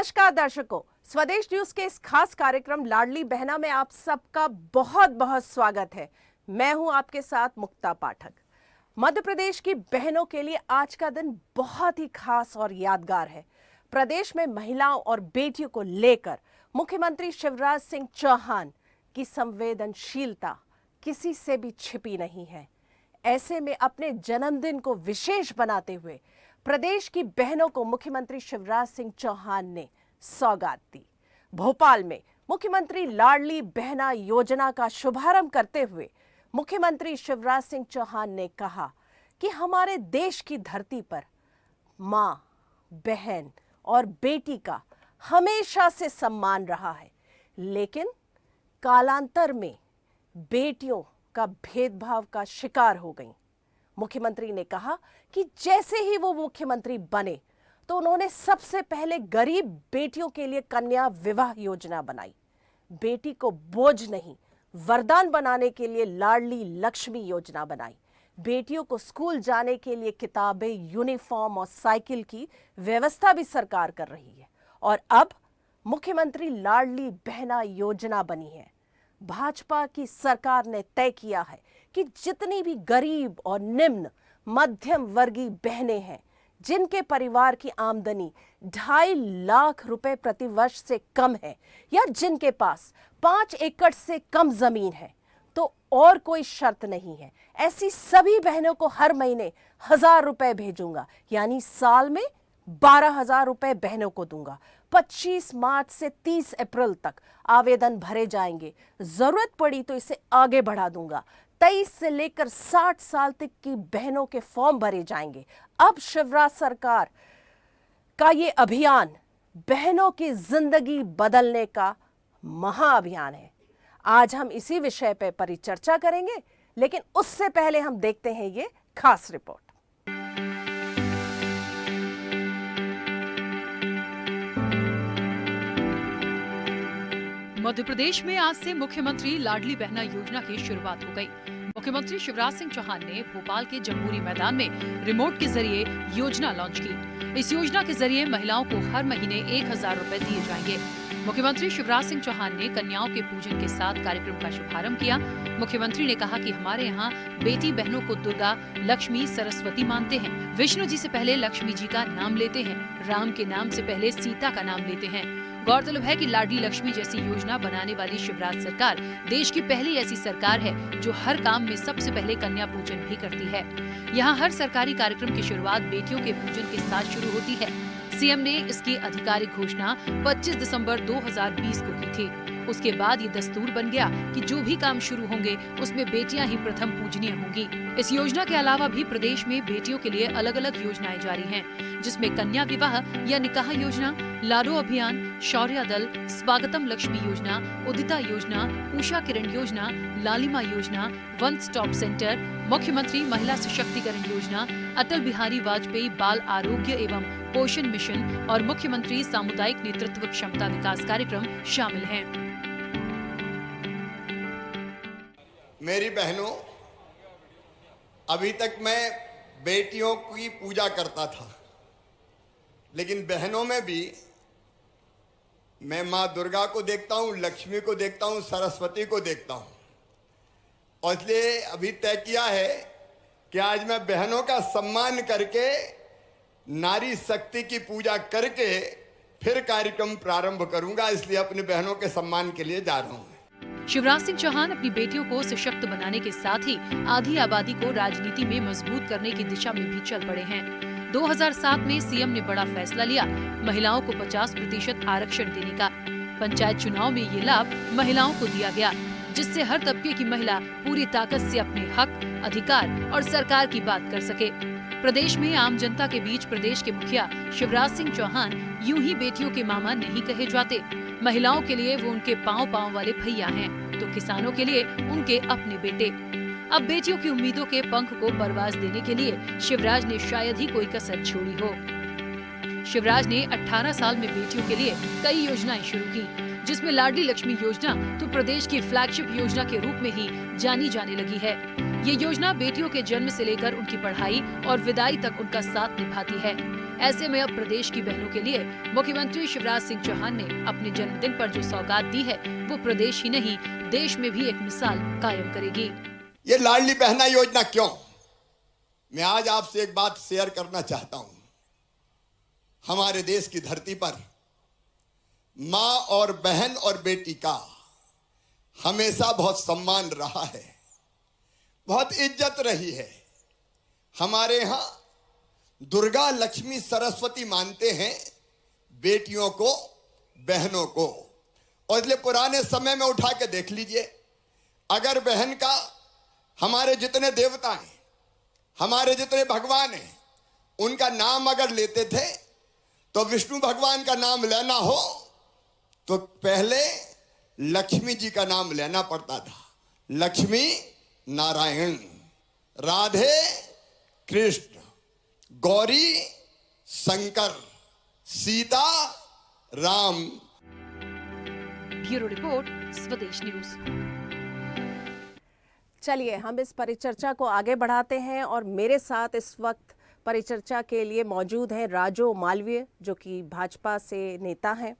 नमस्कार दर्शकों, स्वदेश न्यूज के इस खास कार्यक्रम लाडली बहना में आप सबका बहुत बहुत स्वागत है। मैं हूं आपके साथ मुक्ता पाठक। मध्य प्रदेश की बहनों के लिए आज का दिन बहुत ही खास और यादगार है। प्रदेश में महिलाओं और बेटियों को लेकर मुख्यमंत्री शिवराज सिंह चौहान की संवेदनशीलता किसी से भी छिपी नहीं है। ऐसे में अपने जन्मदिन को विशेष बनाते हुए प्रदेश की बहनों को मुख्यमंत्री शिवराज सिंह चौहान ने सौगात दी। भोपाल में मुख्यमंत्री लाडली बहना योजना का शुभारंभ करते हुए मुख्यमंत्री शिवराज सिंह चौहान ने कहा कि हमारे देश की धरती पर मां, बहन और बेटी का हमेशा से सम्मान रहा है, लेकिन कालांतर में बेटियों का भेदभाव का शिकार हो गईं। मुख्यमंत्री ने कहा कि जैसे ही वो मुख्यमंत्री बने तो उन्होंने सबसे पहले गरीब बेटियों के लिए कन्या विवाह योजना बनाई। बेटी को बोझ नहीं, वरदान बनाने के लिए लाडली लक्ष्मी योजना बनाई। बेटियों को स्कूल जाने के लिए किताबें, यूनिफॉर्म और साइकिल की व्यवस्था भी सरकार कर रही है। और अब मुख्यमंत्री लाडली बहना योजना बनी है। भाजपा की सरकार ने तय किया है कि जितनी भी गरीब और निम्न मध्यम वर्गीय बहनें हैं, जिनके परिवार की आमदनी 2.5 लाख रुपए प्रति वर्ष से कम है या जिनके पास 5 एकड़ से कम जमीन है, तो और कोई शर्त नहीं है। ऐसी सभी बहनों को हर महीने 1000 रुपए भेजूंगा, यानी साल में 12,000 रुपए बहनों को दूंगा। 25 मार्च से 30 अप्रैल तक आवेदन भरे जाएंगे। जरूरत पड़ी तो इसे आगे बढ़ा दूंगा। 23 से लेकर 60 साल तक की बहनों के फॉर्म भरे जाएंगे। अब शिवराज सरकार का ये अभियान बहनों की जिंदगी बदलने का महाअभियान है। आज हम इसी विषय पर परिचर्चा करेंगे, लेकिन उससे पहले हम देखते हैं ये खास रिपोर्ट। मध्य प्रदेश में आज से मुख्यमंत्री लाडली बहना योजना की शुरुआत हो गई। मुख्यमंत्री शिवराज सिंह चौहान ने भोपाल के जमहूरी मैदान में रिमोट के जरिए योजना लॉन्च की। इस योजना के जरिए महिलाओं को हर महीने 1000 रुपए दिए जाएंगे। मुख्यमंत्री शिवराज सिंह चौहान ने कन्याओं के पूजन के साथ कार्यक्रम का शुभारंभ किया। मुख्यमंत्री ने कहा कि हमारे यहाँ बेटी बहनों को दुर्गा, लक्ष्मी, सरस्वती मानते हैं। विष्णु जी से पहले लक्ष्मी जी का नाम लेते हैं। राम के नाम से पहले सीता का नाम लेते हैं। गौरतलब है कि लाडली लक्ष्मी जैसी योजना बनाने वाली शिवराज सरकार देश की पहली ऐसी सरकार है जो हर काम में सबसे पहले कन्या पूजन भी करती है। यहाँ हर सरकारी कार्यक्रम की शुरुआत बेटियों के पूजन के साथ शुरू होती है। सीएम ने इसकी आधिकारिक घोषणा 25 दिसंबर 2020 को की थी। उसके बाद ये दस्तूर बन गया कि जो भी काम शुरू होंगे उसमें बेटियां ही प्रथम पूजनीय होंगी। इस योजना के अलावा भी प्रदेश में बेटियों के लिए अलग अलग योजनाएं जारी हैं, जिसमें कन्या विवाह या निकाह योजना, लाडो अभियान, शौर्य दल, स्वागतम लक्ष्मी योजना, उदिता योजना, उषा किरण योजना, लालिमा योजना, वन स्टॉप सेंटर, मुख्यमंत्री महिला सशक्तिकरण योजना, अटल बिहारी वाजपेयी बाल आरोग्य एवं पोषण मिशन और मुख्यमंत्री सामुदायिक नेतृत्व क्षमता विकास कार्यक्रम शामिल हैं। मेरी बहनों, अभी तक मैं बेटियों की पूजा करता था, लेकिन बहनों में भी मैं माँ दुर्गा को देखता हूँ, लक्ष्मी को देखता हूँ, सरस्वती को देखता हूँ। और इसलिए अभी तय किया है कि आज मैं बहनों का सम्मान करके, नारी शक्ति की पूजा करके फिर कार्यक्रम प्रारंभ करूंगा। इसलिए अपनी बहनों के सम्मान के लिए जा रहा हूँ। शिवराज सिंह चौहान अपनी बेटियों को सशक्त बनाने के साथ ही आधी आबादी को राजनीति में मजबूत करने की दिशा में भी चल पड़े हैं। 2007 में सीएम ने बड़ा फैसला लिया, महिलाओं को 50% आरक्षण देने का। पंचायत चुनाव में ये लाभ महिलाओं को दिया गया, जिससे हर तबके की महिला पूरी ताकत से अपने हक, अधिकार और सरकार की बात कर सके। प्रदेश में आम जनता के बीच प्रदेश के मुखिया शिवराज सिंह चौहान यूं ही बेटियों के मामा नहीं कहे जाते। महिलाओं के लिए वो उनके पाँव पाँव वाले भैया हैं, तो किसानों के लिए उनके अपने बेटे। अब बेटियों की उम्मीदों के पंख को परवाज देने के लिए शिवराज ने शायद ही कोई कसर छोड़ी हो। शिवराज ने 18 साल में बेटियों के लिए कई योजनाएं शुरू की, जिसमें लाडली लक्ष्मी योजना तो प्रदेश की फ्लैगशिप योजना के रूप में ही जानी जाने लगी है। ये योजना बेटियों के जन्म से लेकर उनकी पढ़ाई और विदाई तक उनका साथ निभाती है। ऐसे में अब प्रदेश की बहनों के लिए मुख्यमंत्री शिवराज सिंह चौहान ने अपने जन्मदिन पर जो सौगात दी है, वो प्रदेश ही नहीं देश में भी एक मिसाल कायम करेगी। ये लाडली बहना योजना क्यों? मैं आज आपसे एक बात शेयर करना चाहता हूं। हमारे देश की धरती पर मां और बहन और बेटी का हमेशा बहुत सम्मान रहा है, बहुत इज्जत रही है। हमारे यहां दुर्गा, लक्ष्मी, सरस्वती मानते हैं बेटियों को, बहनों को। और इसलिए पुराने समय में उठा के देख लीजिए, अगर बहन का हमारे जितने देवता हैं, हमारे जितने भगवान हैं, उनका नाम अगर लेते थे तो विष्णु भगवान का नाम लेना हो तो पहले लक्ष्मी जी का नाम लेना पड़ता था। लक्ष्मी नारायण, राधे कृष्ण, गौरी शंकर, सीता राम। ब्यूरो रिपोर्ट, स्वदेश न्यूज। चलिए हम इस परिचर्चा को आगे बढ़ाते हैं और मेरे साथ इस वक्त परिचर्चा के लिए मौजूद हैं राजो मालवीय, जो कि भाजपा से नेता हैं।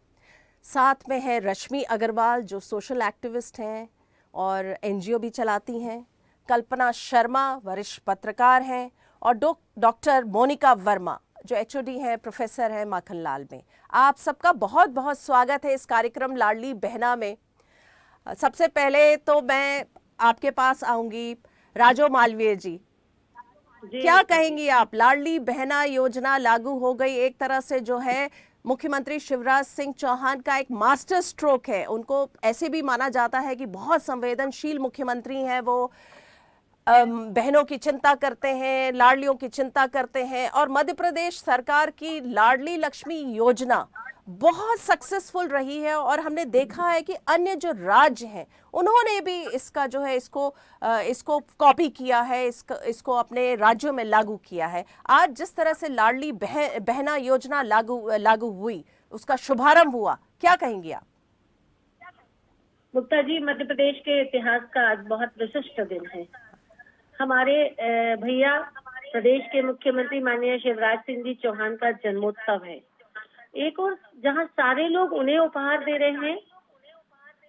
साथ में है रश्मि अग्रवाल, जो सोशल एक्टिविस्ट हैं और एनजीओ भी चलाती हैं। कल्पना शर्मा वरिष्ठ पत्रकार हैं और डॉक्टर मोनिका वर्मा, जो एचओडी हैं, प्रोफेसर हैं माखनलाल में। आप सबका बहुत बहुत स्वागत है इस कार्यक्रम लाडली बहना में। सबसे पहले तो मैं आपके पास आऊंगी, राजो मालवीय जी, क्या कहेंगी आप? लाडली बहना योजना लागू हो गई, एक तरह से जो है मुख्यमंत्री शिवराज सिंह चौहान का एक मास्टर स्ट्रोक है। उनको ऐसे भी माना जाता है कि बहुत संवेदनशील मुख्यमंत्री हैं वो, बहनों की चिंता करते हैं, लाडलियों की चिंता करते हैं। और मध्य प्रदेश सरकार की लाडली लक्ष्मी योजना बहुत सक्सेसफुल रही है और हमने देखा है कि अन्य जो राज्य हैं उन्होंने भी इसका जो है इसको कॉपी किया है, इसको अपने राज्यों में लागू किया है। आज जिस तरह से लाडली बहना योजना लागू हुई, उसका शुभारंभ हुआ, क्या कहेंगी आप? मुक्ता जी, मध्य प्रदेश के इतिहास का आज बहुत विशिष्ट दिन है। हमारे भैया प्रदेश के मुख्यमंत्री माननीय शिवराज सिंह जी चौहान का जन्मोत्सव है। एक और जहां सारे लोग उन्हें उपहार दे रहे हैं,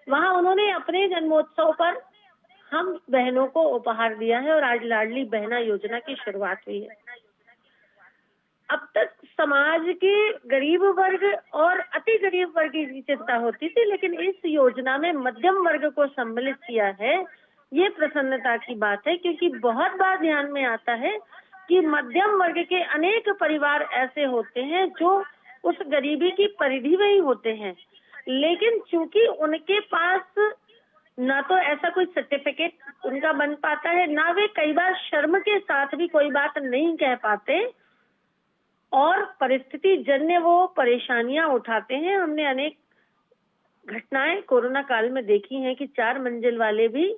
वहां उन्होंने अपने जन्मोत्सव पर हम बहनों को उपहार दिया है और आज लाडली बहना योजना की शुरुआत हुई है। अब तक समाज के गरीब वर्ग और अति गरीब वर्ग की चिंता होती थी, लेकिन इस योजना में मध्यम वर्ग को सम्मिलित किया है। ये प्रसन्नता की बात है, क्योंकि बहुत बार ध्यान में आता है कि मध्यम वर्ग के अनेक परिवार ऐसे होते हैं जो उस गरीबी की परिधि में ही होते हैं, लेकिन चूंकि उनके पास ना तो ऐसा कोई सर्टिफिकेट उनका बन पाता है, ना वे कई बार शर्म के साथ भी कोई बात नहीं कह पाते और परिस्थिति जन्य वो परेशानियां उठाते हैं। हमने अनेक घटनाएं कोरोना काल में देखी हैं कि 4 मंजिल वाले भी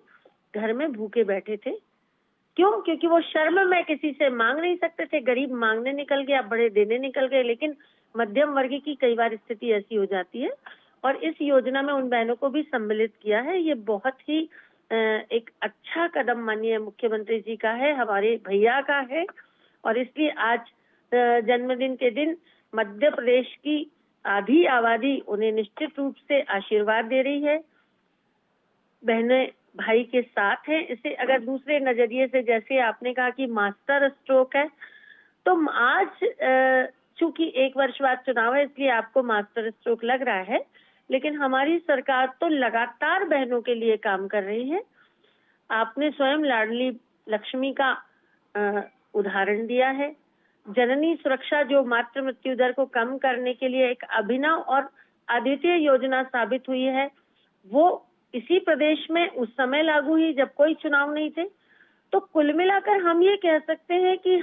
घर में भूखे बैठे थे। क्यों? क्योंकि वो शर्म में किसी से मांग नहीं सकते थे। गरीब मांगने निकल गया, बड़े देने निकल गए, लेकिन मध्यम वर्ग की कई बार स्थिति ऐसी हो जाती है और इस योजना में उन बहनों को भी सम्मिलित किया है। ये बहुत ही एक अच्छा कदम माननीय मुख्यमंत्री जी का है, हमारे भैया का है और इसलिए आज जन्मदिन के दिन मध्य प्रदेश की आधी आबादी उन्हें निश्चित रूप से आशीर्वाद दे रही है। बहनें भाई के साथ हैं। इसे अगर दूसरे नजरिए से, जैसे आपने कहा कि मास्टर स्ट्रोक है, तो आज चूंकि 1 वर्ष बाद चुनाव है इसलिए आपको मास्टर स्ट्रोक लग रहा है, लेकिन हमारी सरकार तो लगातार बहनों के लिए काम कर रही है। आपने स्वयं लाडली लक्ष्मी का उदाहरण दिया है। जननी सुरक्षा, जो मातृ मृत्यु दर को कम करने के लिए एक अभिनव और अद्वितीय योजना साबित हुई है, वो इसी प्रदेश में उस समय लागू हुई जब कोई चुनाव नहीं थे। तो कुल मिलाकर हम ये कह सकते हैं कि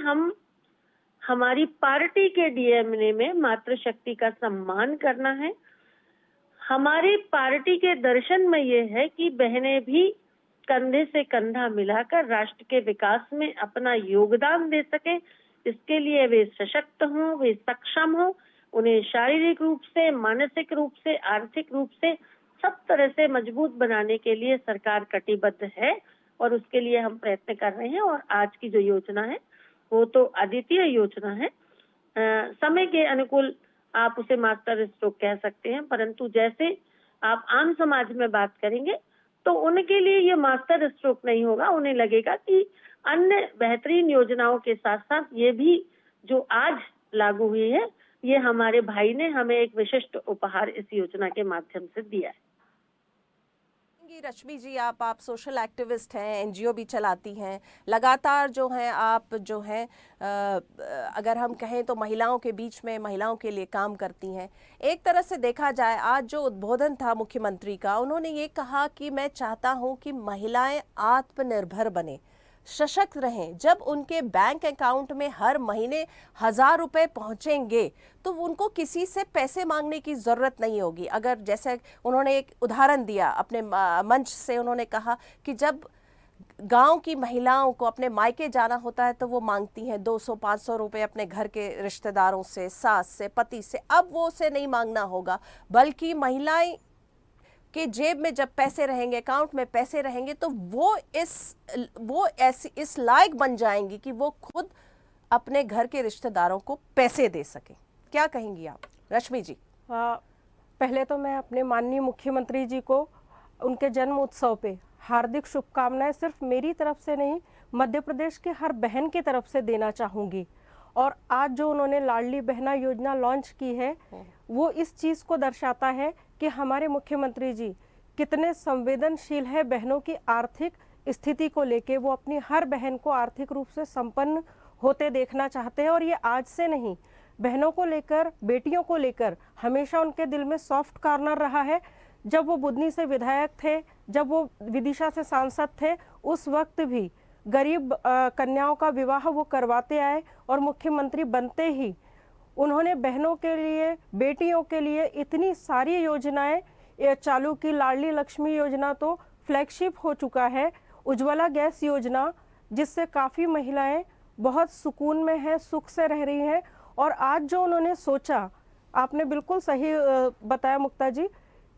हमारी पार्टी के डीएनए में मातृशक्ति का सम्मान करना है। हमारी पार्टी के दर्शन में ये है कि बहनें भी कंधे से कंधा मिलाकर राष्ट्र के विकास में अपना योगदान दे सके। इसके लिए वे सशक्त हों, वे सक्षम हों, उन्हें शारीरिक रूप से, मानसिक रूप से, आर्थिक रूप से सब तरह से मजबूत बनाने के लिए सरकार कटिबद्ध है और उसके लिए हम प्रयत्न कर रहे हैं। और आज की जो योजना है वो तो अद्वितीय योजना है। समय के अनुकूल आप उसे मास्टर स्ट्रोक कह सकते हैं, परंतु जैसे आप आम समाज में बात करेंगे तो उनके लिए ये मास्टर स्ट्रोक नहीं होगा। उन्हें लगेगा कि अन्य बेहतरीन योजनाओं के साथ साथ ये भी जो आज लागू हुई है, ये हमारे भाई ने हमें एक विशिष्ट उपहार इस योजना के माध्यम से दिया है। रश्मि जी, आप सोशल एक्टिविस्ट हैं, एनजीओ भी चलाती हैं, लगातार जो हैं आप जो हैं अगर हम कहें तो महिलाओं के बीच में महिलाओं के लिए काम करती हैं। एक तरह से देखा जाए, आज जो उद्बोधन था मुख्यमंत्री का, उन्होंने ये कहा कि मैं चाहता हूं कि महिलाएं आत्मनिर्भर बने, सशक्त रहें। जब उनके बैंक अकाउंट में हर महीने 1000 रुपए पहुंचेंगे तो उनको किसी से पैसे मांगने की ज़रूरत नहीं होगी। अगर जैसे उन्होंने एक उदाहरण दिया अपने मंच से, उन्होंने कहा कि जब गांव की महिलाओं को अपने मायके जाना होता है तो वो मांगती हैं 200-500 रुपए अपने घर के रिश्तेदारों से, सास से, पति से। अब वो उसे नहीं मांगना होगा, बल्कि महिलाएं कि जेब में जब पैसे रहेंगे, अकाउंट में पैसे रहेंगे, तो वो ऐसी इस लायक बन जाएंगी कि वो खुद अपने घर के रिश्तेदारों को पैसे दे सकें। क्या कहेंगी आप रश्मि जी? पहले तो मैं अपने माननीय मुख्यमंत्री जी को उनके जन्म उत्सव पे हार्दिक शुभकामनाएं सिर्फ मेरी तरफ से नहीं, मध्य प्रदेश के हर बहन की तरफ से देना चाहूँगी। और आज जो उन्होंने लाडली बहना योजना लॉन्च की है, वो इस चीज़ को दर्शाता है कि हमारे मुख्यमंत्री जी कितने संवेदनशील है बहनों की आर्थिक स्थिति को लेके। वो अपनी हर बहन को आर्थिक रूप से संपन्न होते देखना चाहते हैं। और ये आज से नहीं, बहनों को लेकर, बेटियों को लेकर हमेशा उनके दिल में सॉफ्ट कॉर्नर रहा है। जब वो बुदनी से विधायक थे, जब वो विदिशा से सांसद थे, उस वक्त भी गरीब कन्याओं का विवाह वो करवाते आए। और मुख्यमंत्री बनते ही उन्होंने बहनों के लिए, बेटियों के लिए इतनी सारी योजनाएं चालू की। लाडली लक्ष्मी योजना तो फ्लैगशिप हो चुका है, उज्ज्वला गैस योजना, जिससे काफ़ी महिलाएं बहुत सुकून में हैं, सुख से रह रही हैं। और आज जो उन्होंने सोचा, आपने बिल्कुल सही बताया मुक्ता जी,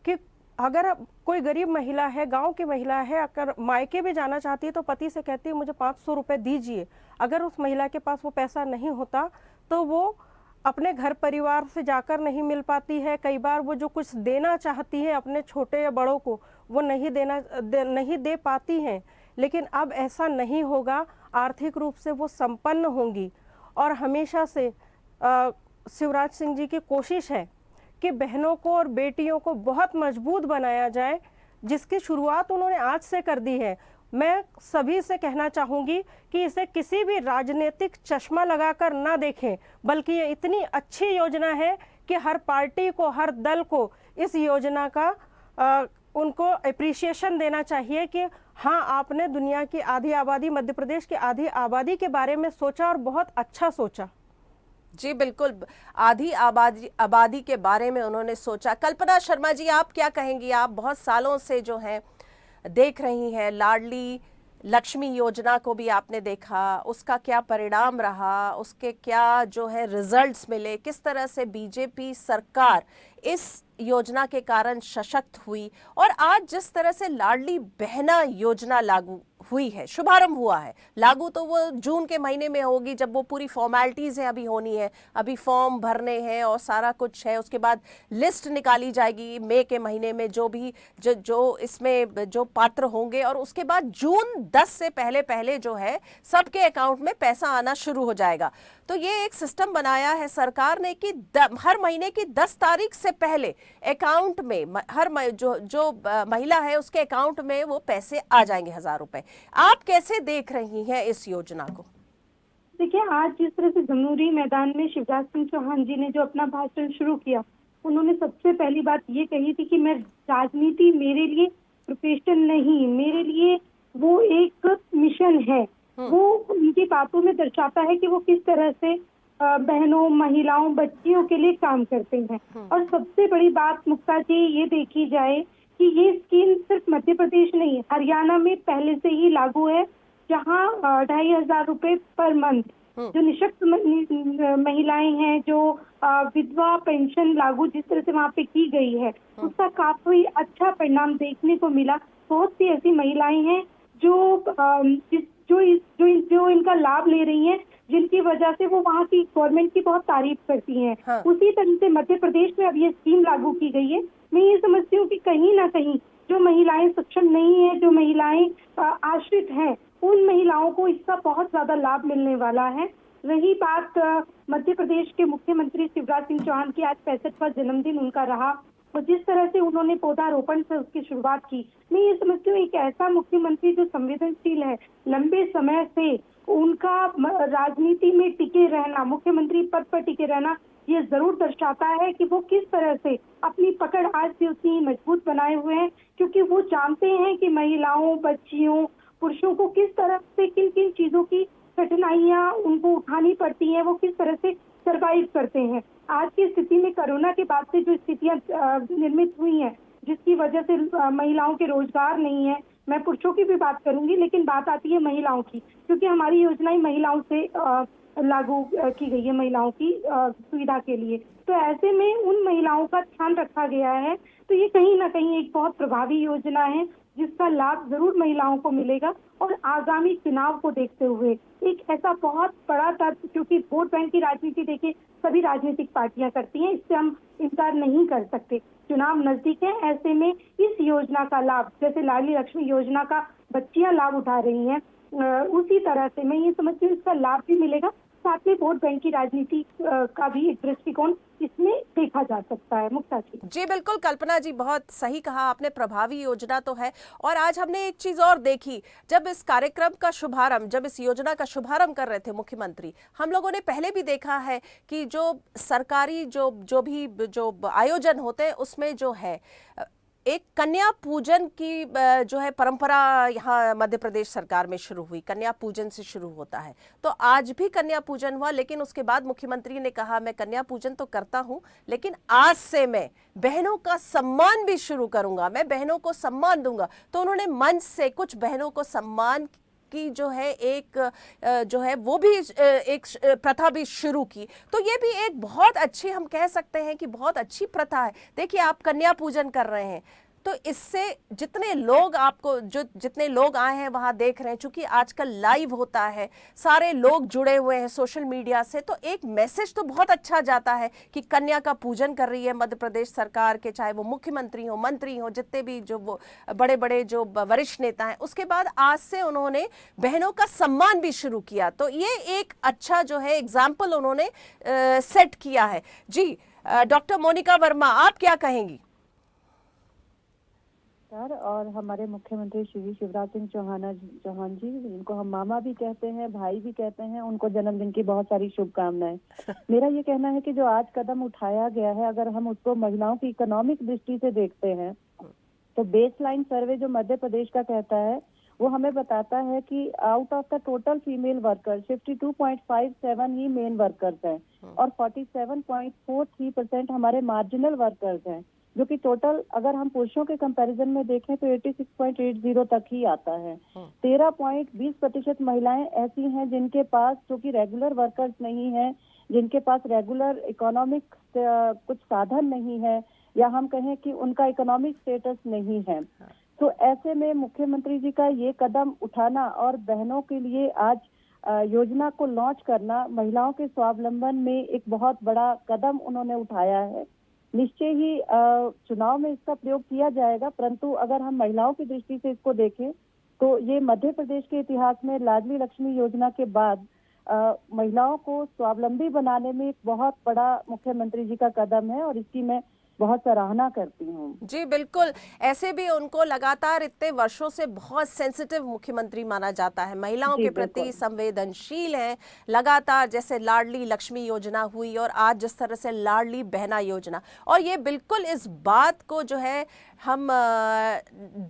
कि अगर कोई गरीब महिला है, गांव की महिला है, अगर मायके भी जाना चाहती है तो पति से कहती है मुझे 500 रुपये दीजिए। अगर उस महिला के पास वो पैसा नहीं होता तो वो अपने घर परिवार से जाकर नहीं मिल पाती है। कई बार वो जो कुछ देना चाहती है अपने छोटे या बड़ों को, वो नहीं दे पाती हैं। लेकिन अब ऐसा नहीं होगा, आर्थिक रूप से वो संपन्न होंगी। और हमेशा से शिवराज सिंह जी की कोशिश है कि बहनों को और बेटियों को बहुत मजबूत बनाया जाए, जिसकी शुरुआत उन्होंने आज से कर दी है। मैं सभी से कहना चाहूँगी कि इसे किसी भी राजनीतिक चश्मा लगाकर ना देखें, बल्कि ये इतनी अच्छी योजना है कि हर पार्टी को, हर दल को इस योजना का उनको अप्रिसिएशन देना चाहिए कि हाँ, आपने दुनिया की आधी आबादी, मध्य प्रदेश की आधी आबादी के बारे में सोचा और बहुत अच्छा सोचा। जी बिल्कुल, आधी आबादी के बारे में उन्होंने सोचा। कल्पना शर्मा जी, आप क्या कहेंगी? आप बहुत सालों से जो है देख रही हैं, लाडली लक्ष्मी योजना को भी आपने देखा, उसका क्या परिणाम रहा, उसके क्या जो है रिजल्ट्स मिले, किस तरह से बीजेपी सरकार इस योजना के कारण सशक्त हुई, और आज जिस तरह से लाडली बहना योजना लागू हुई है, शुभारंभ हुआ है। लागू तो वो जून के महीने में होगी, जब वो पूरी फॉर्मेलिटीज़ हैं अभी होनी है, अभी फॉर्म भरने हैं और सारा कुछ है। उसके बाद लिस्ट निकाली जाएगी मई के महीने में, जो इसमें जो पात्र होंगे, और उसके बाद जून 10 से पहले जो है सबके अकाउंट में पैसा आना शुरू हो जाएगा। तो ये एक सिस्टम बनाया है सरकार ने कि हर महीने की 10 तारीख से पहले अकाउंट में हर जो महिला है उसके अकाउंट में वो पैसे आ जाएंगे 1000 रुपए। आप कैसे देख रही हैं इस योजना को? देखिए, आज जिस तरह से जमूरी मैदान में शिवराज सिंह चौहान जी ने जो अपना भाषण शुरू किया, उन्होंने सबसे पहली बात ये कही थी कि मैं राजनीति मेरे लिए प्रोफेशन नहीं, मेरे लिए वो एक मिशन है। वो उनकी बातों में दर्शाता है कि वो किस तरह से बहनों, महिलाओं, बच्चियों के लिए काम करते हैं। और सबसे बड़ी बात मुक्ता जी ये देखी जाए कि ये स्कीम सिर्फ मध्य प्रदेश नहीं, हरियाणा में पहले से ही लागू है, जहाँ 2500 रुपए पर मंथ जो निशक्त महिलाएं हैं, जो विधवा पेंशन लागू जिस तरह से वहाँ पे की गई है, उसका काफी अच्छा परिणाम देखने को मिला। बहुत सी ऐसी महिलाएं हैं जो इनका लाभ ले रही हैं, जिनकी वजह से वो वहाँ की गवर्नमेंट की बहुत तारीफ करती हैं। हाँ। उसी तरह से मध्य प्रदेश में अब ये स्कीम लागू की गई है। मैं ये समझती हूँ कि कहीं ना कहीं जो महिलाएं सक्षम नहीं है, जो महिलाएं आश्रित हैं, उन महिलाओं को इसका बहुत ज्यादा लाभ मिलने वाला है। रही बात मध्य प्रदेश के मुख्यमंत्री शिवराज सिंह चौहान की, आज 65वां जन्मदिन उनका रहा और जिस तरह से उन्होंने पौधारोपण से उसकी शुरुआत की, मैं ये समझती हूँ एक ऐसा मुख्यमंत्री जो संवेदनशील है, लंबे समय से उनका राजनीति में टिके रहना, मुख्यमंत्री पद पर टिके रहना, ये जरूर दर्शाता है कि वो किस तरह से अपनी पकड़ आज से उतनी मजबूत बनाए हुए हैं, क्योंकि वो जानते हैं कि महिलाओं, बच्चियों, पुरुषों को किस तरह से किन किन चीजों की कठिनाइयां उनको उठानी पड़ती हैं, वो किस तरह से सरवाइव करते हैं। आज की स्थिति में कोरोना के बाद से जो स्थितियां निर्मित हुई हैं, जिसकी वजह से महिलाओं के रोजगार नहीं है, मैं पुरुषों की भी बात करूंगी, लेकिन बात आती है महिलाओं की, क्योंकि हमारी योजनाएं महिलाओं से लागू की गई है, महिलाओं की सुविधा के लिए। तो ऐसे में उन महिलाओं का ध्यान रखा गया है। तो ये कहीं ना कहीं एक बहुत प्रभावी योजना है, जिसका लाभ जरूर महिलाओं को मिलेगा। और आगामी चुनाव को देखते हुए एक ऐसा बहुत बड़ा तथ्य, क्योंकि वोट बैंक की राजनीति देखिए सभी राजनीतिक पार्टियां करती हैं, इससे हम इनकार नहीं कर सकते। चुनाव नजदीक है, ऐसे में इस योजना का लाभ, जैसे लाडली लक्ष्मी योजना का बच्चियां लाभ उठा रही हैं, उसी तरह से मैं ये समझती हूँ इसका लाभ भी मिलेगा। साथ में वोट बैंक की राजनीति का भी एक दृष्टिकोण इसमें देखा जा सकता है। मुक्ता जी बिल्कुल कल्पना जी, बहुत सही कहा आपने, प्रभावी योजना तो है। और आज हमने एक चीज और देखी, जब इस कार्यक्रम का शुभारंभ, जब इस योजना का शुभारंभ कर रहे थे मुख्यमंत्री, हम लोगों ने पहले भी देखा है कि जो सरकारी जो आयोजन होते हैं उसमें जो है एक कन्या पूजन की जो है परंपरा यहाँ मध्य प्रदेश सरकार में शुरू हुई, कन्या पूजन से शुरू होता है। तो आज भी कन्या पूजन हुआ, लेकिन उसके बाद मुख्यमंत्री ने कहा मैं कन्या पूजन तो करता हूँ, लेकिन आज से मैं बहनों का सम्मान भी शुरू करूंगा, मैं बहनों को सम्मान दूंगा। तो उन्होंने मंच से कुछ बहनों को सम्मान की जो है एक जो है वो भी एक प्रथा भी शुरू की। तो ये भी एक बहुत अच्छी, हम कह सकते हैं कि बहुत अच्छी प्रथा है। देखिए आप कन्या पूजन कर रहे हैं, तो इससे जितने लोग आपको जितने लोग आए हैं वहां देख रहे हैं, चूंकि आजकल लाइव होता है, सारे लोग जुड़े हुए हैं सोशल मीडिया से, तो एक मैसेज तो बहुत अच्छा जाता है कि कन्या का पूजन कर रही है मध्य प्रदेश सरकार के, चाहे वो मुख्यमंत्री हो, मंत्री हो, जितने भी जो वो बड़े बड़े जो वरिष्ठ नेता हैं। उसके बाद आज से उन्होंने बहनों का सम्मान भी शुरू किया, तो ये एक अच्छा जो है एग्जाम्पल उन्होंने सेट किया है। जी डॉक्टर मोनिका वर्मा, आप क्या कहेंगी? सर, और हमारे मुख्यमंत्री श्री शिवराज सिंह चौहान जी, जिनको हम मामा भी कहते हैं, भाई भी कहते हैं, उनको जन्मदिन की बहुत सारी शुभकामनाएं। मेरा ये कहना है कि जो आज कदम उठाया गया है, अगर हम उसको महिलाओं की इकोनॉमिक दृष्टि से देखते हैं, तो बेसलाइन सर्वे जो मध्य प्रदेश का कहता है, वो हमें बताता है कि out of the total female workers 52.57 he main workers हैं और 47.43% हमारे मार्जिनल वर्कर्स हैं, जो कि टोटल अगर हम पुरुषों के कंपैरिजन में देखें तो 86.80 तक ही आता है। 13.20% महिलाएं ऐसी हैं जिनके पास, जो कि रेगुलर वर्कर्स नहीं है, जिनके पास रेगुलर इकोनॉमिक कुछ साधन नहीं है, या हम कहें कि उनका इकोनॉमिक स्टेटस नहीं है। तो ऐसे में मुख्यमंत्री जी का ये कदम उठाना और बहनों के लिए आज योजना को लॉन्च करना महिलाओं के स्वावलंबन में एक बहुत बड़ा कदम उन्होंने उठाया है। निश्चय ही चुनाव में इसका प्रयोग किया जाएगा, परंतु अगर हम महिलाओं की दृष्टि से इसको देखें तो ये मध्य प्रदेश के इतिहास में लाडली लक्ष्मी योजना के बाद महिलाओं को स्वावलंबी बनाने में एक बहुत बड़ा मुख्यमंत्री जी का कदम है और इसकी मैं बहुत सराहना करती हूँ। जी बिल्कुल, ऐसे भी उनको लगातार इतने वर्षों से बहुत सेंसिटिव मुख्यमंत्री माना जाता है, महिलाओं के प्रति संवेदनशील हैं लगातार, जैसे लाडली लक्ष्मी योजना हुई और आज जिस तरह से लाडली बहना योजना। और ये बिल्कुल इस बात को जो है हम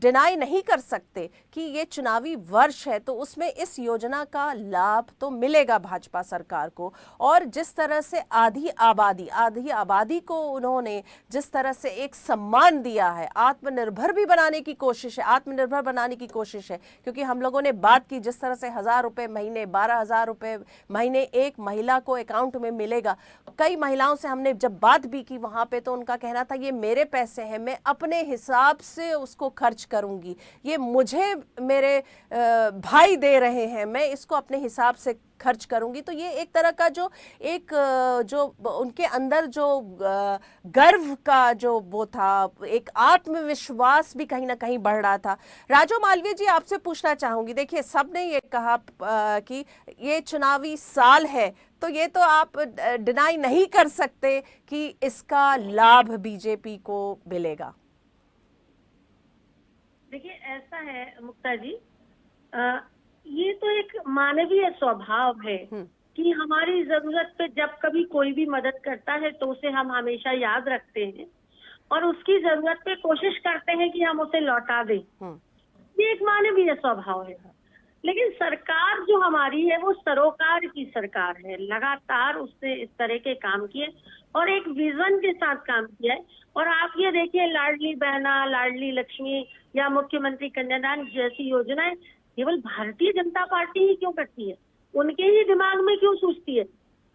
डिनाई नहीं कर सकते कि ये चुनावी वर्ष है, तो उसमें इस योजना का लाभ तो मिलेगा भाजपा सरकार को। और जिस तरह से आधी आबादी को उन्होंने जिस तरह से एक सम्मान दिया है, आत्मनिर्भर भी बनाने की कोशिश है, आत्मनिर्भर बनाने की कोशिश है, क्योंकि हम लोगों ने बात की जिस तरह से 1,000 रुपये महीने, 12,000 रुपये महीने एक महिला को अकाउंट में मिलेगा। कई महिलाओं से हमने जब बात भी की वहाँ पे, तो उनका कहना था ये मेरे पैसे हैं, मैं अपने हिसाब से उसको खर्च करूँगी, ये मुझे मेरे भाई दे रहे हैं, मैं इसको अपने हिसाब से खर्च करूंगी। तो ये एक तरह का जो उनके अंदर जो गर्व का जो वो था, एक आत्मविश्वास भी कहीं ना कहीं बढ़ रहा था। राजू मालवीय जी, आपसे पूछना चाहूंगी, देखिए सबने ये कहा कि ये चुनावी साल है, तो ये तो आप डिनाई नहीं कर सकते कि इसका लाभ बीजेपी को मिलेगा। देखिए ऐसा है मुक्ता जी, ये तो एक मानवीय स्वभाव है कि हमारी जरूरत पे जब कभी कोई भी मदद करता है तो उसे हम हमेशा याद रखते हैं और उसकी जरूरत पे कोशिश करते हैं कि हम उसे लौटा दें। ये एक मानवीय स्वभाव है। लेकिन सरकार जो हमारी है वो सरोकार की सरकार है, लगातार उसने इस तरह के काम किए और एक विजन के साथ काम किया है। और आप ये देखिए, लाडली बहना, लाडली लक्ष्मी या मुख्यमंत्री कन्यादान जैसी योजनाएं केवल भारतीय जनता पार्टी ही क्यों करती है, उनके ही दिमाग में क्यों सोचती है?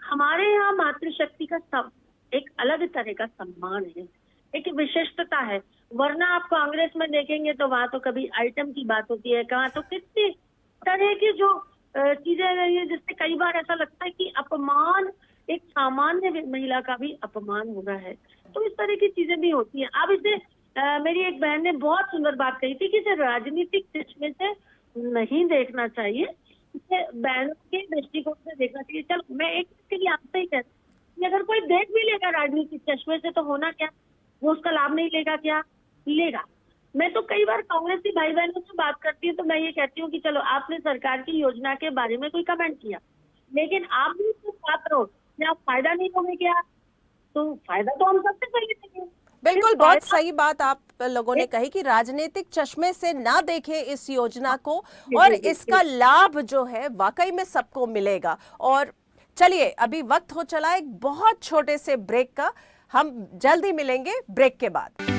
हमारे यहाँ मातृशक्ति का सब एक अलग तरह का सम्मान है, एक विशिष्टता है। वरना आप कांग्रेस में देखेंगे तो वहाँ तो कभी आइटम की बात होती है, कहाँ तो कितनी तरह की जो चीजें रही है, जिससे कई बार ऐसा लगता है कि अपमान, एक सामान्य महिला का भी अपमान हो रहा है। तो इस तरह की चीजें भी होती हैं। अब इसे मेरी एक बहन ने बहुत सुंदर बात कही थी कि इसे राजनीतिक चश्मे से नहीं देखना चाहिए, इसे बहनों के दृष्टिकोण से देखना चाहिए। चलो मैं एक के लिए आपसे ही कहती हूँ, अगर कोई देख भी लेगा राजनीतिक चश्मे से तो होना क्या, वो उसका लाभ नहीं लेगा क्या? लेगा। मैं तो कई बार कांग्रेसी भाई बहनों से बात करती हूँ तो मैं ये कहती हूँ कि चलो आपने सरकार की योजना के बारे में कोई कमेंट किया, लेकिन आप भी उससे बात रहो कि आप फायदा नहीं लोगे क्या? तो फायदा तो हम सबसे पहले चाहिए। बिल्कुल, बहुत सही बात आप लोगों ने कही कि राजनीतिक चश्मे से ना देखें इस योजना को, और इसका लाभ जो है वाकई में सबको मिलेगा। और चलिए, अभी वक्त हो चला एक बहुत छोटे से ब्रेक का, हम जल्दी मिलेंगे ब्रेक के बाद।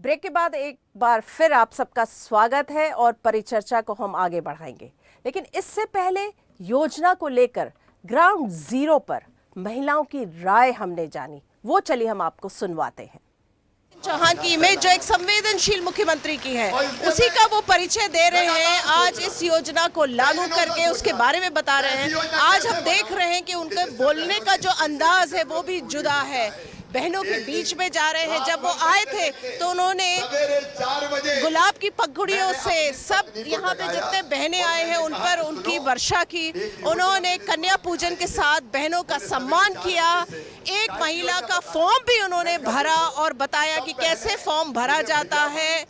ब्रेक के बाद एक बार फिर आप सबका स्वागत है और परिचर्चा को हम आगे बढ़ाएंगे। लेकिन इससे पहले योजना को लेकर ग्राउंड जीरो पर महिलाओं की राय हमने जानी, वो चलिए हम आपको सुनवाते हैं। चौहान की इमेज जो एक संवेदनशील मुख्यमंत्री की है, उसी का वो परिचय दे रहे हैं। आज इस योजना को लागू करके उसके बारे में बता रहे हैं। आज हम देख रहे हैं कि उनके बोलने का जो अंदाज है वो भी जुदा है। बहनों के बीच में जा रहे हैं। जब वो आए थे तो उन्होंने गुलाब की पगड़ियों से सब यहाँ पे जितने बहनें आए हैं उन पर उनकी वर्षा की। उन्होंने कन्या पूजन के साथ बहनों का सम्मान किया। एक महिला का फॉर्म भी उन्होंने भरा और बताया कि कैसे फॉर्म भरा जाता है।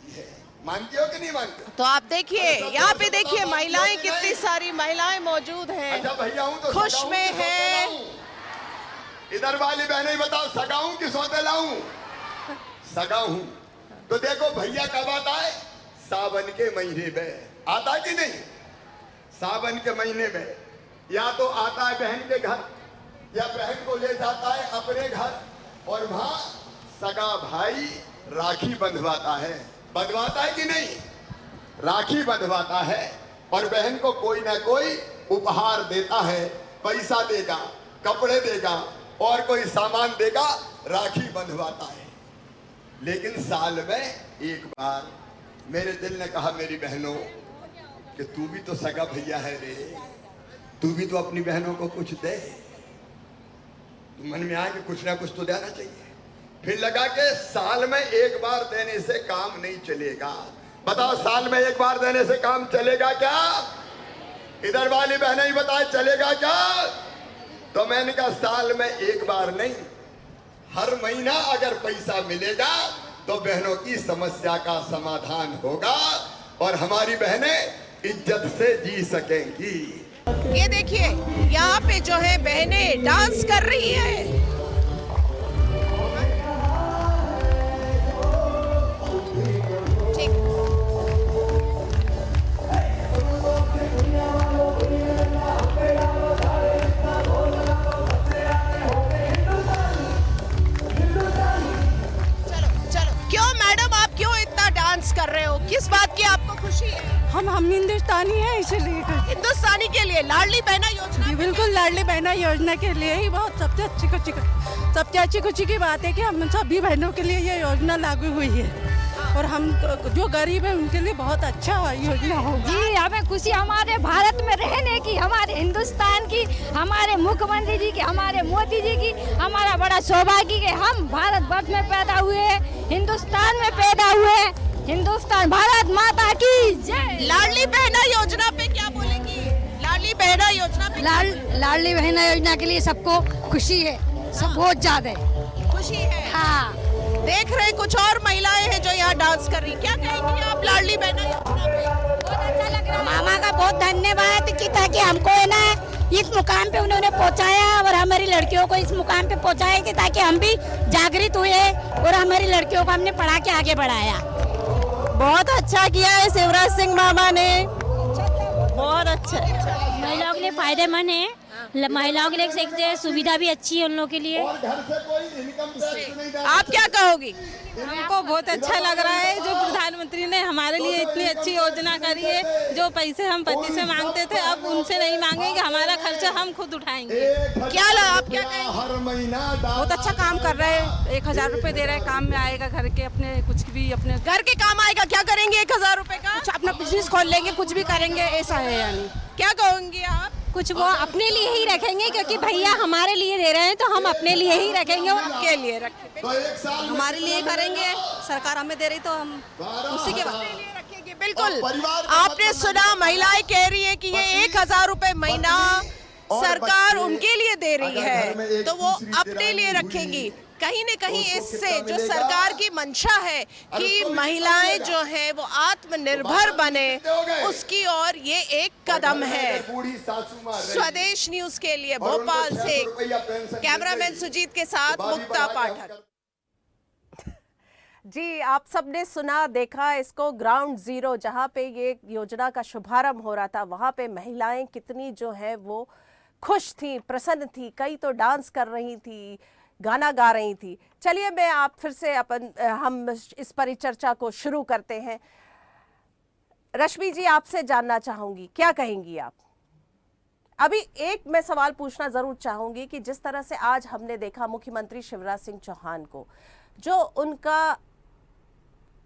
मानती हो कि नहीं मानती? तो आप देखिए, यहाँ पे देखिए महिलाएं, कितनी सारी महिलाएं मौजूद हैं, अच्छा भैया हूँ तो खुश में है। इधर वाली बहनें बताओ, सगा हूं कि सौतेला हूं? सगा हूं। तो देखो भैया कब आता है? सावन के महीने में आता कि नहीं? सावन के महीने में या तो आता है बहन के घर, या बहन को ले जाता है अपने घर, और वहां सगा भाई राखी बंधवाता है। बंधवाता है कि नहीं? राखी बंधवाता है और बहन को कोई ना कोई उपहार देता है, पैसा देगा, कपड़े देगा और कोई सामान देगा, राखी बंधवाता है। लेकिन साल में एक बार मेरे दिल ने कहा, मेरी बहनों कि तू भी तो सगा भैया है रे, तू भी तो अपनी बहनों को कुछ दे। तो मन में आया कि कुछ ना कुछ तो देना चाहिए। फिर लगा कि साल में एक बार देने से काम नहीं चलेगा। बताओ, साल में एक बार देने से काम चलेगा क्या? इधर वाली बहनें ही बताए, चलेगा क्या? तो मैंने कहा साल में एक बार नहीं, हर महीना अगर पैसा मिलेगा तो बहनों की समस्या का समाधान होगा और हमारी बहनें इज्जत से जी सकेंगी। ये देखिए, यहाँ पे जो है बहनें डांस कर रही है। हिंदुस्तानी है इसलिए। हिंदुस्तानी के लिए लाडली बहना योजना जी बिल्कुल, लाडली बहना योजना के लिए ही बहुत सबसे अच्छी खुशी की बात है कि हम सभी बहनों के लिए ये योजना लागू हुई है और हम जो गरीब है उनके लिए बहुत अच्छा योजना होगी। जी हमें खुशी हमारे भारत में रहने की, हमारे हिंदुस्तान की, हमारे मुख्यमंत्री जी की, हमारे मोदी जी की, हमारा बड़ा सौभाग्य कि हम भारत वर्ष में पैदा हुए हैं, हिंदुस्तान में पैदा हुए हैं। हिंदुस्तान भारत माता की जय। लाडली बहना योजना पे क्या बोलेंगी? लाडली बहना योजना पे लाडली बहना योजना के लिए सबको खुशी है, सब बहुत ज्यादा खुशी है। हाँ। देख रहे कुछ और महिलाएं हैं जो यहाँ डांस कर रही, क्या कहेंगी आप लाडली बहना योजना पे? बहुत अच्छा लग रहा है। मामा का बहुत धन्यवाद कि ताकि हमको है ना इस मुकाम पे उन्होंने पहुंचाया और हमारी लड़कियों को इस मुकाम पे पहुंचाया कि ताकि हम भी जागृत हुए और हमारी लड़कियों को हमने पढ़ा के आगे बढ़ाया। बहुत अच्छा किया है शिवराज सिंह मामा ने, बहुत अच्छा। महिलाओं के लिए फायदेमंद है, महिलाओं के लिए सुविधा भी अच्छी है उन लोगों के लिए। आप क्या कहोगी? हमको बहुत अच्छा लग रहा है जो प्रधानमंत्री ने हमारे लिए इतनी अच्छी योजना करी है। जो पैसे हम पति से मांगते थे अब उनसे नहीं मांगेंगे, हमारा खर्चा हम खुद उठाएंगे। आप क्या कहेंगे? बहुत अच्छा काम कर रहे हैं, 1000 रुपए दे रहे हैं, काम में आएगा घर के, अपने कुछ भी अपने घर के काम आएगा। क्या करेंगे 1000 रुपए का? कुछ अपना बिजनेस खोल लेंगे, कुछ भी करेंगे, ऐसा है। यानी क्या कहोगे आप? कुछ वो अपने लिए ही रखेंगे क्योंकि भैया हमारे लिए दे रहे हैं तो हम अपने लिए ही रखेंगे और के लिए रखेंगे, हमारे लिए करेंगे। सरकार हमें दे रही तो हम उसी के बाद रखेंगे। बिल्कुल आपने सुना, महिलाएं कह रही है कि ये 1000 रुपए महीना सरकार उनके लिए दे रही है तो वो अपने लिए रखेंगी। कहीं न कहीं इससे जो सरकार की मंशा है कि महिलाएं जो है वो आत्मनिर्भर बने, उसकी ओर ये एक कदम है। स्वदेश न्यूज के लिए भोपाल से कैमरामैन सुजीत के साथ मुक्ता पाठक। जी आप सबने सुना, देखा इसको। ग्राउंड जीरो जहां पे ये योजना का शुभारंभ हो रहा था वहां पे महिलाएं कितनी जो है वो खुश थी, प्रसन्न थी, कई तो डांस कर रही थी, गाना गा रही थी। चलिए मैं आप फिर से हम इस परिचर्चा को शुरू करते हैं। रश्मि जी आपसे जानना चाहूंगी, क्या कहेंगी आप? अभी एक मैं सवाल पूछना जरूर चाहूंगी कि जिस तरह से आज हमने देखा मुख्यमंत्री शिवराज सिंह चौहान को, जो उनका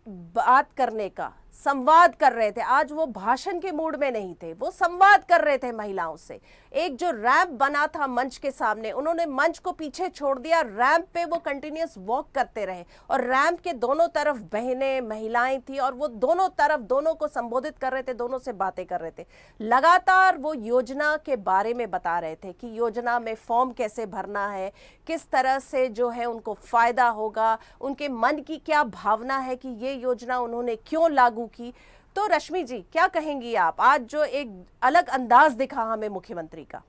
बात करने का, संवाद कर रहे थे, आज वो भाषण के मूड में नहीं थे, वो संवाद कर रहे थे महिलाओं से। एक जो रैंप बना था मंच के सामने, उन्होंने मंच को पीछे छोड़ दिया, रैंप पे वो कंटिन्यूअस वॉक करते रहे और रैंप के दोनों तरफ बहनें, महिलाएं थी और वो दोनों तरफ दोनों को संबोधित कर रहे थे, दोनों से बातें कर रहे थे। लगातार वो योजना के बारे में बता रहे थे कि योजना में फॉर्म कैसे भरना है, किस तरह से जो है उनको फायदा होगा, उनके मन की क्या भावना है कि ये योजना उन्होंने क्यों लागू की। तो रश्मि जी क्या कहेंगी आप? आज जो एक अलग अंदाज दिखा हमें मुख्यमंत्री का,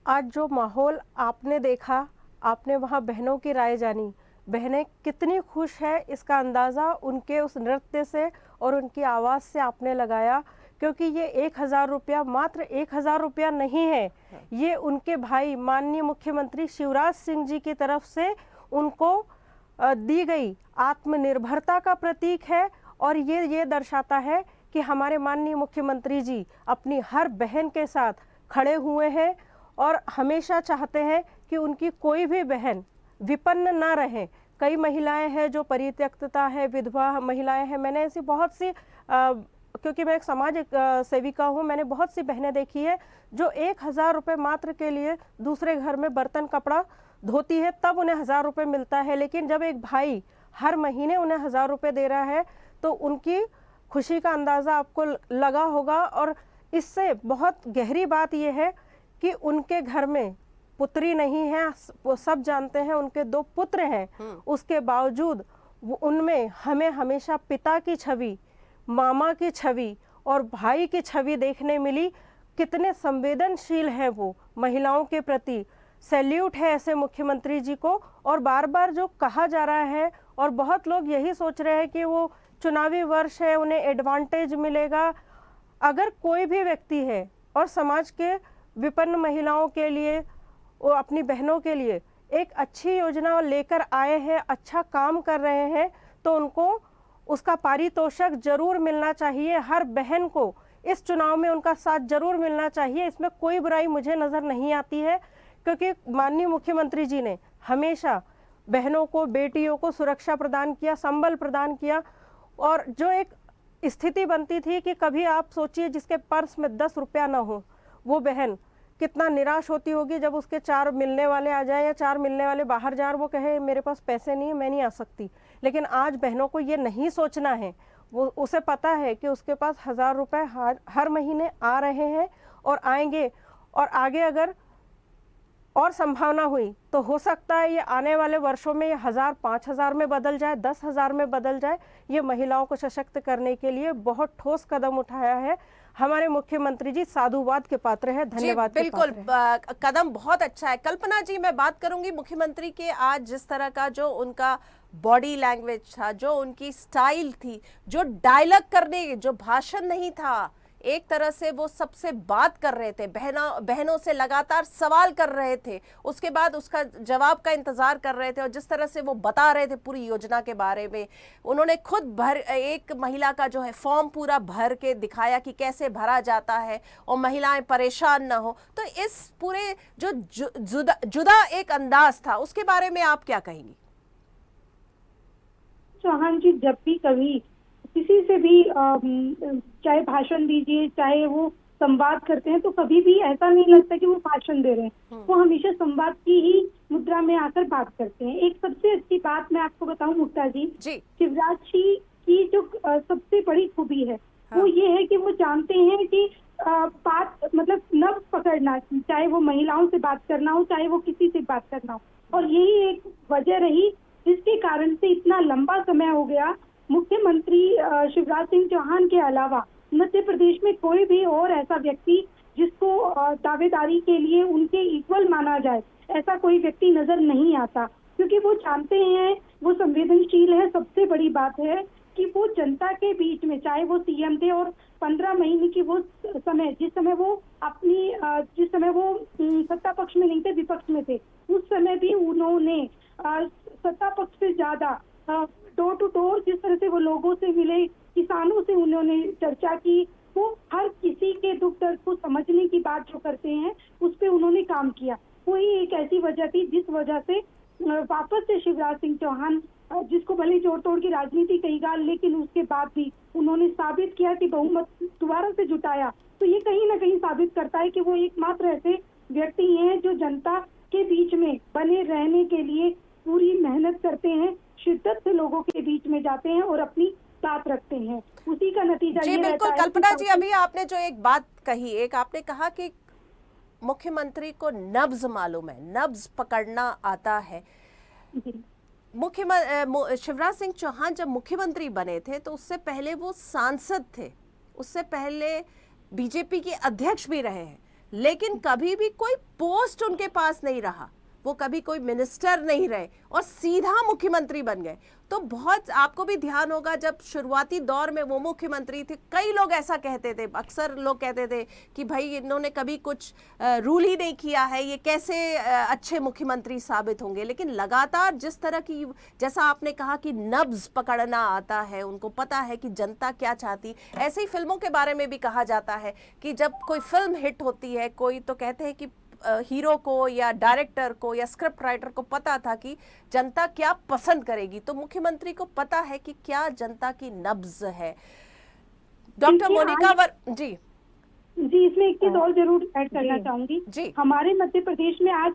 आज जो माहौल आपने देखा, आपने वहाँ बहनों की राय जानी, बहनें कितनी खुश है इसका अंदाज़ा उनके उस नृत्य से और उनकी आवाज़ से आपने लगाया। क्योंकि ये 1000 रुपया मात्र 1000 रुपया नहीं है, ये उनके भाई माननीय मुख्यमंत्री शिवराज सिंह जी की तरफ से उनको दी गई आत्मनिर्भरता का प्रतीक है। और ये दर्शाता है कि हमारे माननीय मुख्यमंत्री जी अपनी हर बहन के साथ खड़े हुए हैं और हमेशा चाहते हैं कि उनकी कोई भी बहन विपन्न ना रहे। कई महिलाएं हैं जो परित्यक्तता है, विधवा महिलाएं हैं। मैंने ऐसी बहुत सी क्योंकि मैं एक समाज सेविका हूँ, मैंने बहुत सी बहनें देखी है जो 1000 रुपये मात्र के लिए दूसरे घर में बर्तन कपड़ा धोती है, तब उन्हें 1000 रुपये मिलता है। लेकिन जब एक भाई हर महीने उन्हें 1000 रुपये दे रहा है तो उनकी खुशी का अंदाज़ा आपको लगा होगा। और इससे बहुत गहरी बात यह है कि उनके घर में पुत्री नहीं है, वो सब जानते हैं उनके 2 पुत्र हैं, उसके बावजूद उनमें हमें हमेशा पिता की छवि, मामा की छवि और भाई की छवि देखने मिली। कितने संवेदनशील हैं वो महिलाओं के प्रति। सैल्यूट है ऐसे मुख्यमंत्री जी को। और बार बार जो कहा जा रहा है और बहुत लोग यही सोच रहे हैं कि वो चुनावी वर्ष है, उन्हें एडवांटेज मिलेगा। अगर कोई भी व्यक्ति है और समाज के विपन्न महिलाओं के लिए और अपनी बहनों के लिए एक अच्छी योजना लेकर आए हैं, अच्छा काम कर रहे हैं, तो उनको उसका पारितोषिक जरूर मिलना चाहिए। हर बहन को इस चुनाव में उनका साथ जरूर मिलना चाहिए, इसमें कोई बुराई मुझे नज़र नहीं आती है, क्योंकि माननीय मुख्यमंत्री जी ने हमेशा बहनों को, बेटियों को सुरक्षा प्रदान किया, संबल प्रदान किया। और जो एक स्थिति बनती थी कि कभी आप सोचिए जिसके पर्स में 10 रुपया ना हो, वो बहन कितना निराश होती होगी जब उसके 4 मिलने वाले आ जाए या 4 मिलने वाले बाहर जाए, वो कहे मेरे पास पैसे नहीं है, मैं नहीं आ सकती। लेकिन आज बहनों को ये नहीं सोचना है, वो उसे पता है कि उसके पास 1000 रुपये हर महीने आ रहे हैं और आएंगे, और आगे अगर और संभावना हुई तो हो सकता है ये आने वाले वर्षों में ये 1000, 5000 में बदल जाए, 10,000 में बदल जाए। ये महिलाओं को सशक्त करने के लिए बहुत ठोस कदम उठाया है हमारे मुख्यमंत्री जी, साधुवाद के पात्र है, धन्यवाद के बिल्कुल पात्र है। कदम बहुत अच्छा है। कल्पना जी, मैं बात करूंगी मुख्यमंत्री के आज जिस तरह का जो उनका बॉडी लैंग्वेज था, जो उनकी स्टाइल थी, जो डायलॉग करने, जो भाषण नहीं था, एक तरह से वो सबसे बात कर रहे थे, बहनों से लगातार सवाल कर रहे थे, उसके बाद उसका जवाब का इंतजार कर रहे थे, और जिस तरह से वो बता रहे थे पूरी योजना के बारे में, उन्होंने खुद एक महिला का जो है फॉर्म पूरा भर के दिखाया कि कैसे भरा जाता है और महिलाएं परेशान ना हो। तो इस पूरे जो जुदा एक अंदाज था, उसके बारे में आप क्या कहेंगी? चौहान जी जब भी कभी किसी से भी चाहे भाषण दीजिए, चाहे वो संवाद करते हैं, तो कभी भी ऐसा नहीं लगता कि वो भाषण दे रहे हैं। वो हमेशा संवाद की ही मुद्रा में आकर बात करते हैं। एक सबसे अच्छी बात मैं आपको बताऊं मुक्ता जी, शिवराज जी की जो सबसे बड़ी खूबी है वो ये है कि वो जानते हैं कि बात मतलब नब्ज पकड़ना, चाहे वो महिलाओं से बात करना हो, चाहे वो किसी से बात करना हो। और यही एक वजह रही जिसके कारण से इतना लंबा समय हो गया मुख्यमंत्री शिवराज सिंह चौहान के अलावा मध्य प्रदेश में कोई भी और ऐसा व्यक्ति जिसको दावेदारी के लिए उनके इक्वल माना जाए, ऐसा कोई व्यक्ति नजर नहीं आता, क्योंकि वो जानते हैं, वो संवेदनशील है। सबसे बड़ी बात है कि वो जनता के बीच में, चाहे वो सीएम थे और 15 महीने की वो समय, जिस समय वो सत्ता पक्ष में नहीं थे, विपक्ष में थे, उस समय भी उन्होंने सत्ता पक्ष से ज्यादा डोर टू डोर जिस तरह से वो लोगों से मिले, किसानों से उन्होंने चर्चा की, वो हर किसी के दुख दर्द को समझने की बात जो करते हैं उस पे उन्होंने काम किया। वही एक ऐसी वजह थी जिस वजह से वापस से शिवराज सिंह चौहान, जिसको भले जोड़ तोड़ की राजनीति कही गई, लेकिन उसके बाद भी उन्होंने साबित किया कि बहुमत दोबारा से जुटाया। तो ये कहीं ना कहीं साबित करता है कि वो एकमात्र ऐसे व्यक्ति हैं जो जनता के बीच में बने रहने के लिए पूरी मेहनत करते हैं, शिद्दत से लोगों के बीच में जाते हैं और अपनी बात रखते हैं। उसी का नतीजा जी ये बिल्कुल। रहता है। कल्पना जी, अभी आपने जो एक बात कही, एक आपने कहा कि मुख्यमंत्री को नब्ज मालूम है, नब्ज पकड़ना आता है। शिवराज सिंह चौहान जब मुख्यमंत्री बने थे तो उससे पहले वो सांसद थे, उससे पहले बीजेपी के अध्यक्ष भी रहे हैं, लेकिन कभी भी कोई पोस्ट उनके पास नहीं रहा, वो कभी कोई मिनिस्टर नहीं रहे और सीधा मुख्यमंत्री बन गए। तो बहुत आपको भी ध्यान होगा जब शुरुआती दौर में वो मुख्यमंत्री थे, कई लोग ऐसा कहते थे, अक्सर लोग कहते थे कि भाई इन्होंने कभी कुछ रूल ही नहीं किया है, ये कैसे अच्छे मुख्यमंत्री साबित होंगे। लेकिन लगातार जिस तरह की, जैसा आपने कहा कि नब्ज पकड़ना आता है, उनको पता है कि जनता क्या चाहती। ऐसे ही फिल्मों के बारे में भी कहा जाता है कि जब कोई फिल्म हिट होती है, कोई तो कहते हैं कि हीरो को या डायरेक्टर को या स्क्रिप्ट राइटर को पता था कि जनता क्या पसंद करेगी, तो मुख्यमंत्री को पता है कि क्या जनता की नब्ज है। डॉक्टर मोनिका जी इसमें एक चीज और जरूर ऐड करना चाहूंगी जी। हमारे मध्य प्रदेश में आज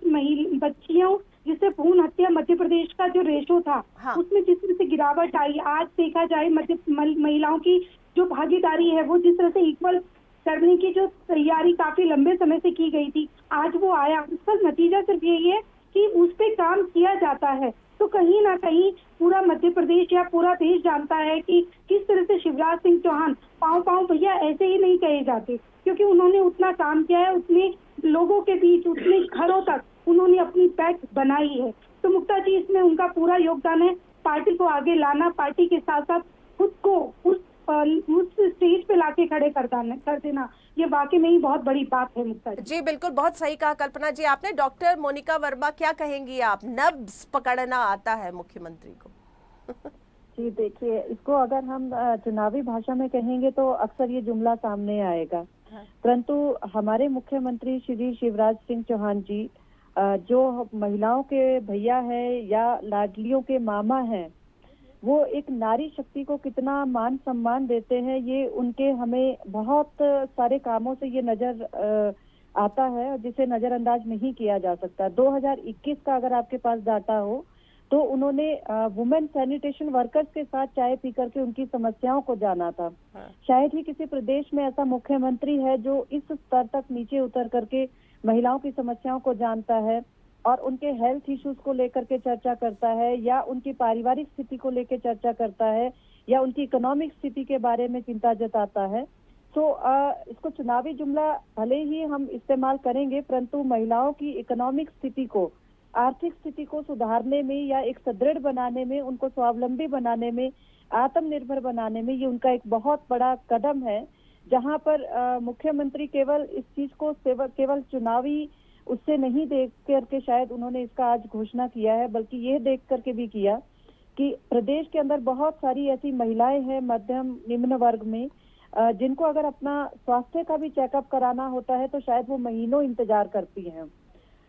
बच्चियों जिससे भ्रूण हत्या मध्य प्रदेश का जो रेशो था, उसमें जिस तरह से गिरावट आई, आज देखा जाए महिलाओं की जो भागीदारी है वो जिस तरह से इक्वल करने की जो तैयारी काफी लंबे समय से की गई थी, आज वो आया। उसका नतीजा सिर्फ यही है कि उस पे काम किया जाता है। तो कहीं ना कहीं पूरा मध्य प्रदेश या पूरा देश जानता है कि किस तरह से शिवराज सिंह चौहान पाँव भैया ऐसे ही नहीं कहे जाते, क्योंकि उन्होंने उतना काम किया है, उतने लोगों के बीच, उतने घरों तक उन्होंने अपनी पैठ बनाई है। तो मुक्ता जी, इसमें उनका पूरा योगदान है। पार्टी को आगे लाना, पार्टी के साथ साथ खुद को उस स्टेज पे लाके खड़े कर देना, ये वाकई में ही बहुत बड़ी बात है मुक्ता जी। जी बिल्कुल, बहुत सही कहा कल्पना जी आपने। डॉक्टर मोनिका वर्मा, क्या कहेंगी आप, नब्ज पकड़ना आता है मुख्यमंत्री को? जी देखिए, इसको अगर हम चुनावी भाषा में कहेंगे तो अक्सर ये जुमला सामने आएगा, परंतु हमारे मुख्यमंत्री श्री शिवराज सिंह चौहान जी जो महिलाओं के भैया है या लाडलियों के मामा हैं, वो एक नारी शक्ति को कितना मान सम्मान देते हैं, ये उनके हमें बहुत सारे कामों से ये नजर आता है, जिसे नजरअंदाज नहीं किया जा सकता। 2021 का अगर आपके पास डाटा हो तो उन्होंने वुमेन सैनिटेशन वर्कर्स के साथ चाय पी करके उनकी समस्याओं को जाना था। शायद ही किसी प्रदेश में ऐसा मुख्यमंत्री है जो इस स्तर तक नीचे उतर करके महिलाओं की समस्याओं को जानता है और उनके हेल्थ इश्यूज को लेकर के चर्चा करता है, या उनकी पारिवारिक स्थिति को लेकर चर्चा करता है, या उनकी इकोनॉमिक स्थिति के बारे में चिंता जताता है। तो इसको चुनावी जुमला भले ही हम इस्तेमाल करेंगे, परंतु महिलाओं की इकोनॉमिक स्थिति को, आर्थिक स्थिति को सुधारने में या एक सुदृढ़ बनाने में, उनको स्वावलंबी बनाने में, आत्मनिर्भर बनाने में ये उनका एक बहुत बड़ा कदम है, जहां पर मुख्यमंत्री केवल इस चीज को केवल चुनावी उससे नहीं देख करके शायद उन्होंने इसका आज घोषणा किया है, बल्कि ये देख करके भी किया कि प्रदेश के अंदर बहुत सारी ऐसी महिलाएं हैं मध्यम निम्न वर्ग में, जिनको अगर अपना स्वास्थ्य का भी चेकअप कराना होता है तो शायद वो महीनों इंतजार करती हैं,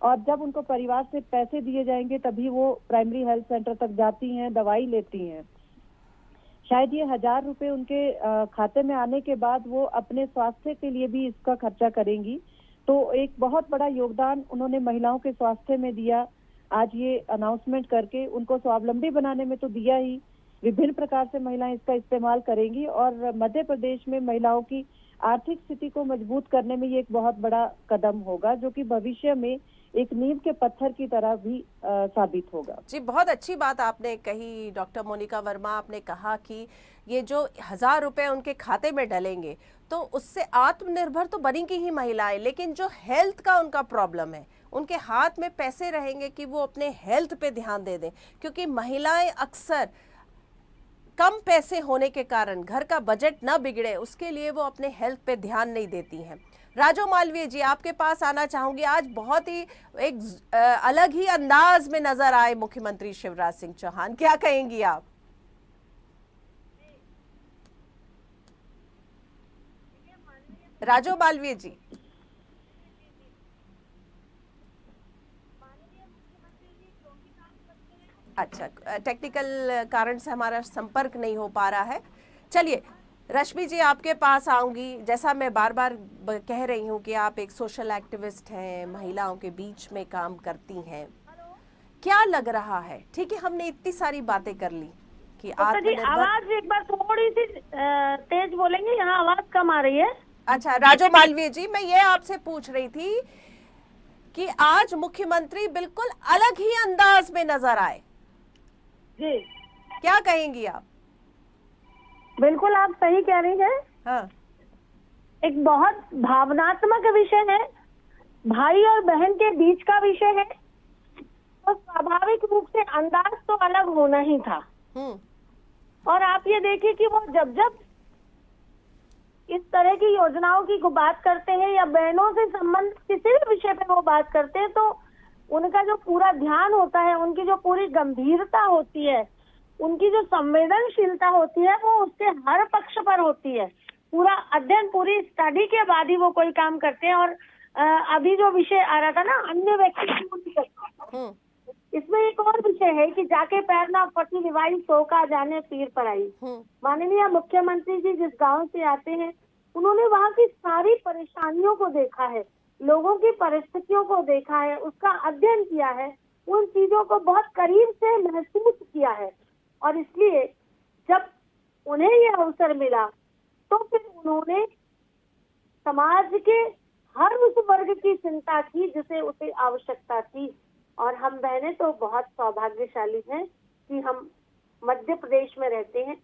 और जब उनको परिवार से पैसे दिए जाएंगे तभी वो प्राइमरी हेल्थ सेंटर तक जाती हैं, दवाई लेती हैं। शायद ये 1000 रुपए उनके खाते में आने के बाद वो अपने स्वास्थ्य के लिए भी इसका खर्चा करेंगी। तो एक बहुत बड़ा योगदान उन्होंने महिलाओं के स्वास्थ्य में दिया। आज ये अनाउंसमेंट करके उनको स्वावलंबी बनाने में तो दिया ही, विभिन्न प्रकार से महिलाएं इसका इस्तेमाल करेंगी, और मध्य प्रदेश में महिलाओं की आर्थिक स्थिति को मजबूत करने में ये एक बहुत बड़ा कदम होगा, जो कि भविष्य में एक नींव के पत्थर की तरह भी साबित होगा। जी, बहुत अच्छी बात आपने कही डॉक्टर मोनिका वर्मा। आपने कहा कि ये जो 1000 रुपए उनके खाते में डलेंगे तो उससे आत्मनिर्भर तो बनेंगी ही महिलाएं, लेकिन जो हेल्थ का उनका प्रॉब्लम है, उनके हाथ में पैसे रहेंगे कि वो अपने हेल्थ पे ध्यान दे दें, क्योंकि महिलाएं अक्सर कम पैसे होने के कारण घर का बजट ना बिगड़े उसके लिए वो अपने हेल्थ पे ध्यान नहीं देती हैं। राजो मालवीय जी, आपके पास आना चाहूंगी। आज बहुत ही एक अलग ही अंदाज में नजर आए मुख्यमंत्री शिवराज सिंह चौहान, क्या कहेंगी आप? राजो मालवीय जी। अच्छा, टेक्निकल कारण से हमारा संपर्क नहीं हो पा रहा है। चलिए रश्मि जी, आपके पास आऊंगी। जैसा मैं बार बार कह रही हूं कि आप एक सोशल एक्टिविस्ट हैं, महिलाओं के बीच में काम करती हैं, क्या लग रहा है? ठीक है, हमने इतनी सारी बातें कर ली कि आवाज एक बार थोड़ी सी तेज बोलेंगे, यहाँ आवाज कम आ रही है। अच्छा राजो मालवीय जी, मैं ये आपसे पूछ रही थी कि आज मुख्यमंत्री बिल्कुल अलग ही अंदाज में नजर आए जी, क्या कहेंगी आप? बिल्कुल आप सही कह रही हैं। हाँ। एक बहुत भावनात्मक विषय है, भाई और बहन के बीच का विषय है, तो स्वाभाविक रूप से अंदाज तो अलग होना ही था। और आप ये देखिए कि वो जब जब इस तरह की योजनाओं की बात करते हैं या बहनों से संबंधित किसी भी विषय पे वो बात करते हैं, तो उनका जो पूरा ध्यान होता है, उनकी जो पूरी गंभीरता होती है, उनकी जो संवेदनशीलता होती है, वो उसके हर पक्ष पर होती है। पूरा अध्ययन, पूरी स्टडी के बाद ही वो कोई काम करते हैं। और अभी जो विषय आ रहा था ना, अन्य व्यक्ति, इसमें एक और विषय है कि जाके पैर ना पटी निभाई, सो का जाने पीर पर आई। माननीय मुख्यमंत्री जी जिस गांव से आते हैं, उन्होंने वहाँ की सारी परेशानियों को देखा है, लोगों की परिस्थितियों को देखा है, उसका अध्ययन किया है, उन चीजों को बहुत करीब से महसूस किया है। और इसलिए जब उन्हें ये अवसर मिला तो फिर उन्होंने समाज के हर उस वर्ग की चिंता की जिसे उसे आवश्यकता थी। और हम बहनें तो बहुत सौभाग्यशाली हैं कि हम मध्य प्रदेश में रहते हैं।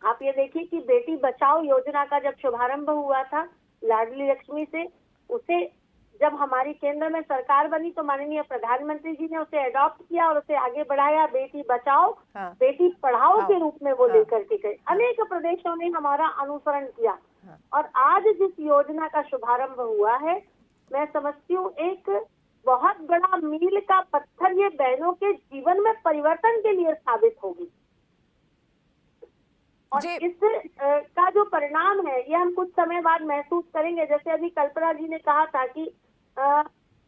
आप ये देखिए कि बेटी बचाओ योजना का जब शुभारंभ हुआ था लाडली लक्ष्मी से, उसे जब हमारी केंद्र में सरकार बनी तो माननीय प्रधानमंत्री जी ने उसे अडॉप्ट किया और उसे आगे बढ़ाया। बेटी बचाओ बेटी पढ़ाओ के रूप में वो लेकर के गए। अनेक प्रदेशों ने हमारा अनुसरण किया और आज जिस योजना का शुभारंभ हुआ है, मैं समझती हूँ एक बहुत बड़ा मील का पत्थर ये बहनों के जीवन में परिवर्तन के लिए साबित होगी। और जी। इस का जो परिणाम है ये हम कुछ समय बाद महसूस करेंगे। जैसे अभी कल्पना जी ने कहा था कि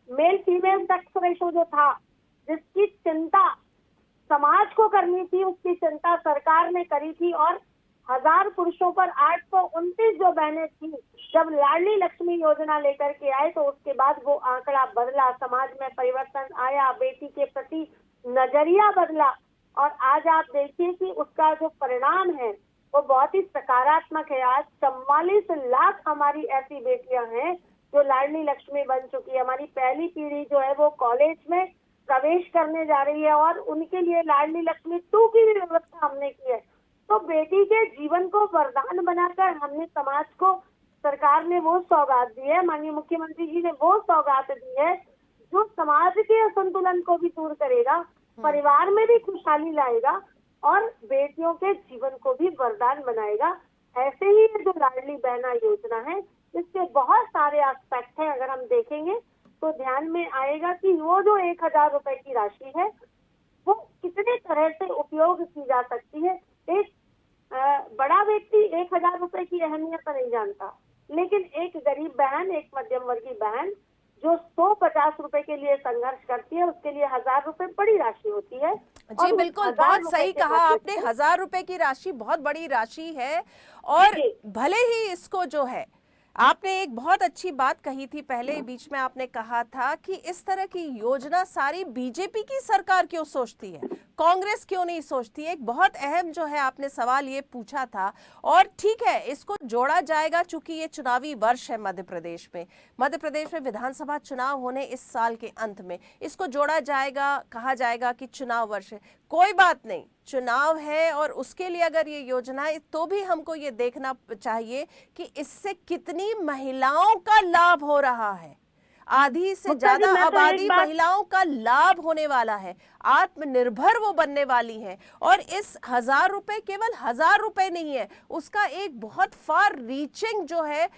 मेल फीमेल सेक्स रेशो जो था, जिसकी चिंता समाज को करनी थी, उसकी चिंता सरकार ने करी थी। और 1000 पुरुषों पर 829 जो बहनें थी, जब लाडली लक्ष्मी योजना लेकर के आए तो उसके बाद वो आंकड़ा बदला, समाज में परिवर्तन आया, बेटी के प्रति नजरिया बदला। और आज आप देखिए कि उसका जो परिणाम है वो बहुत ही सकारात्मक है। आज 44 लाख हमारी ऐसी बेटियां हैं जो लाडली लक्ष्मी बन चुकी है। हमारी पहली पीढ़ी जो है वो कॉलेज में प्रवेश करने जा रही है और उनके लिए लाडली लक्ष्मी 2 की भी व्यवस्था हमने की है। तो बेटी के जीवन को वरदान बनाकर हमने समाज को, सरकार ने वो सौगात दी है, माननीय मुख्यमंत्री जी ने वो सौगात दी है जो समाज के असंतुलन को भी दूर करेगा, परिवार में भी खुशहाली लाएगा और बेटियों के जीवन को भी वरदान बनाएगा। ऐसे ही ये जो लाडली बहना योजना है, इसके बहुत सारे एस्पेक्ट हैं। अगर हम देखेंगे तो ध्यान में आएगा कि वो जो 1000 रुपए की राशि है वो कितने तरह से उपयोग की जा सकती है। एक बड़ा व्यक्ति 1000 रुपए की अहमियत नहीं जानता, लेकिन एक गरीब बहन, एक मध्यम वर्गीय बहन जो 150 रुपए के लिए संघर्ष करती है, उसके लिए 1000 रुपए बड़ी राशि होती है। जी बिल्कुल, बहुत सही कहा आपने। 1000 रुपए की राशि बहुत बड़ी राशि है। और भले ही इसको जो है, आपने एक बहुत अच्छी बात कही थी पहले, बीच में आपने कहा था कि इस तरह की योजना सारी बीजेपी की सरकार क्यों सोचती है, कांग्रेस क्यों नहीं सोचती है। एक बहुत अहम जो है आपने सवाल ये पूछा था। और ठीक है, इसको जोड़ा जाएगा चूंकि ये चुनावी वर्ष है मध्य प्रदेश में विधानसभा चुनाव होने इस साल के अंत में, इसको जोड़ा जाएगा, कहा जाएगा कि चुनाव वर्ष है। कोई बात नहीं, चुनाव है और उसके लिए अगर ये योजना है तो भी हमको ये देखना चाहिए कि इससे कितनी महिलाओं का लाभ हो रहा है। आधी से ज्यादा आबादी महिलाओं का लाभ होने वाला है, आत्मनिर्भर वो बनने वाली हैं। और इस 1000 रुपए केवल 1000 रुपए नहीं है, उसका एक बहुत फार रीचिंग जो है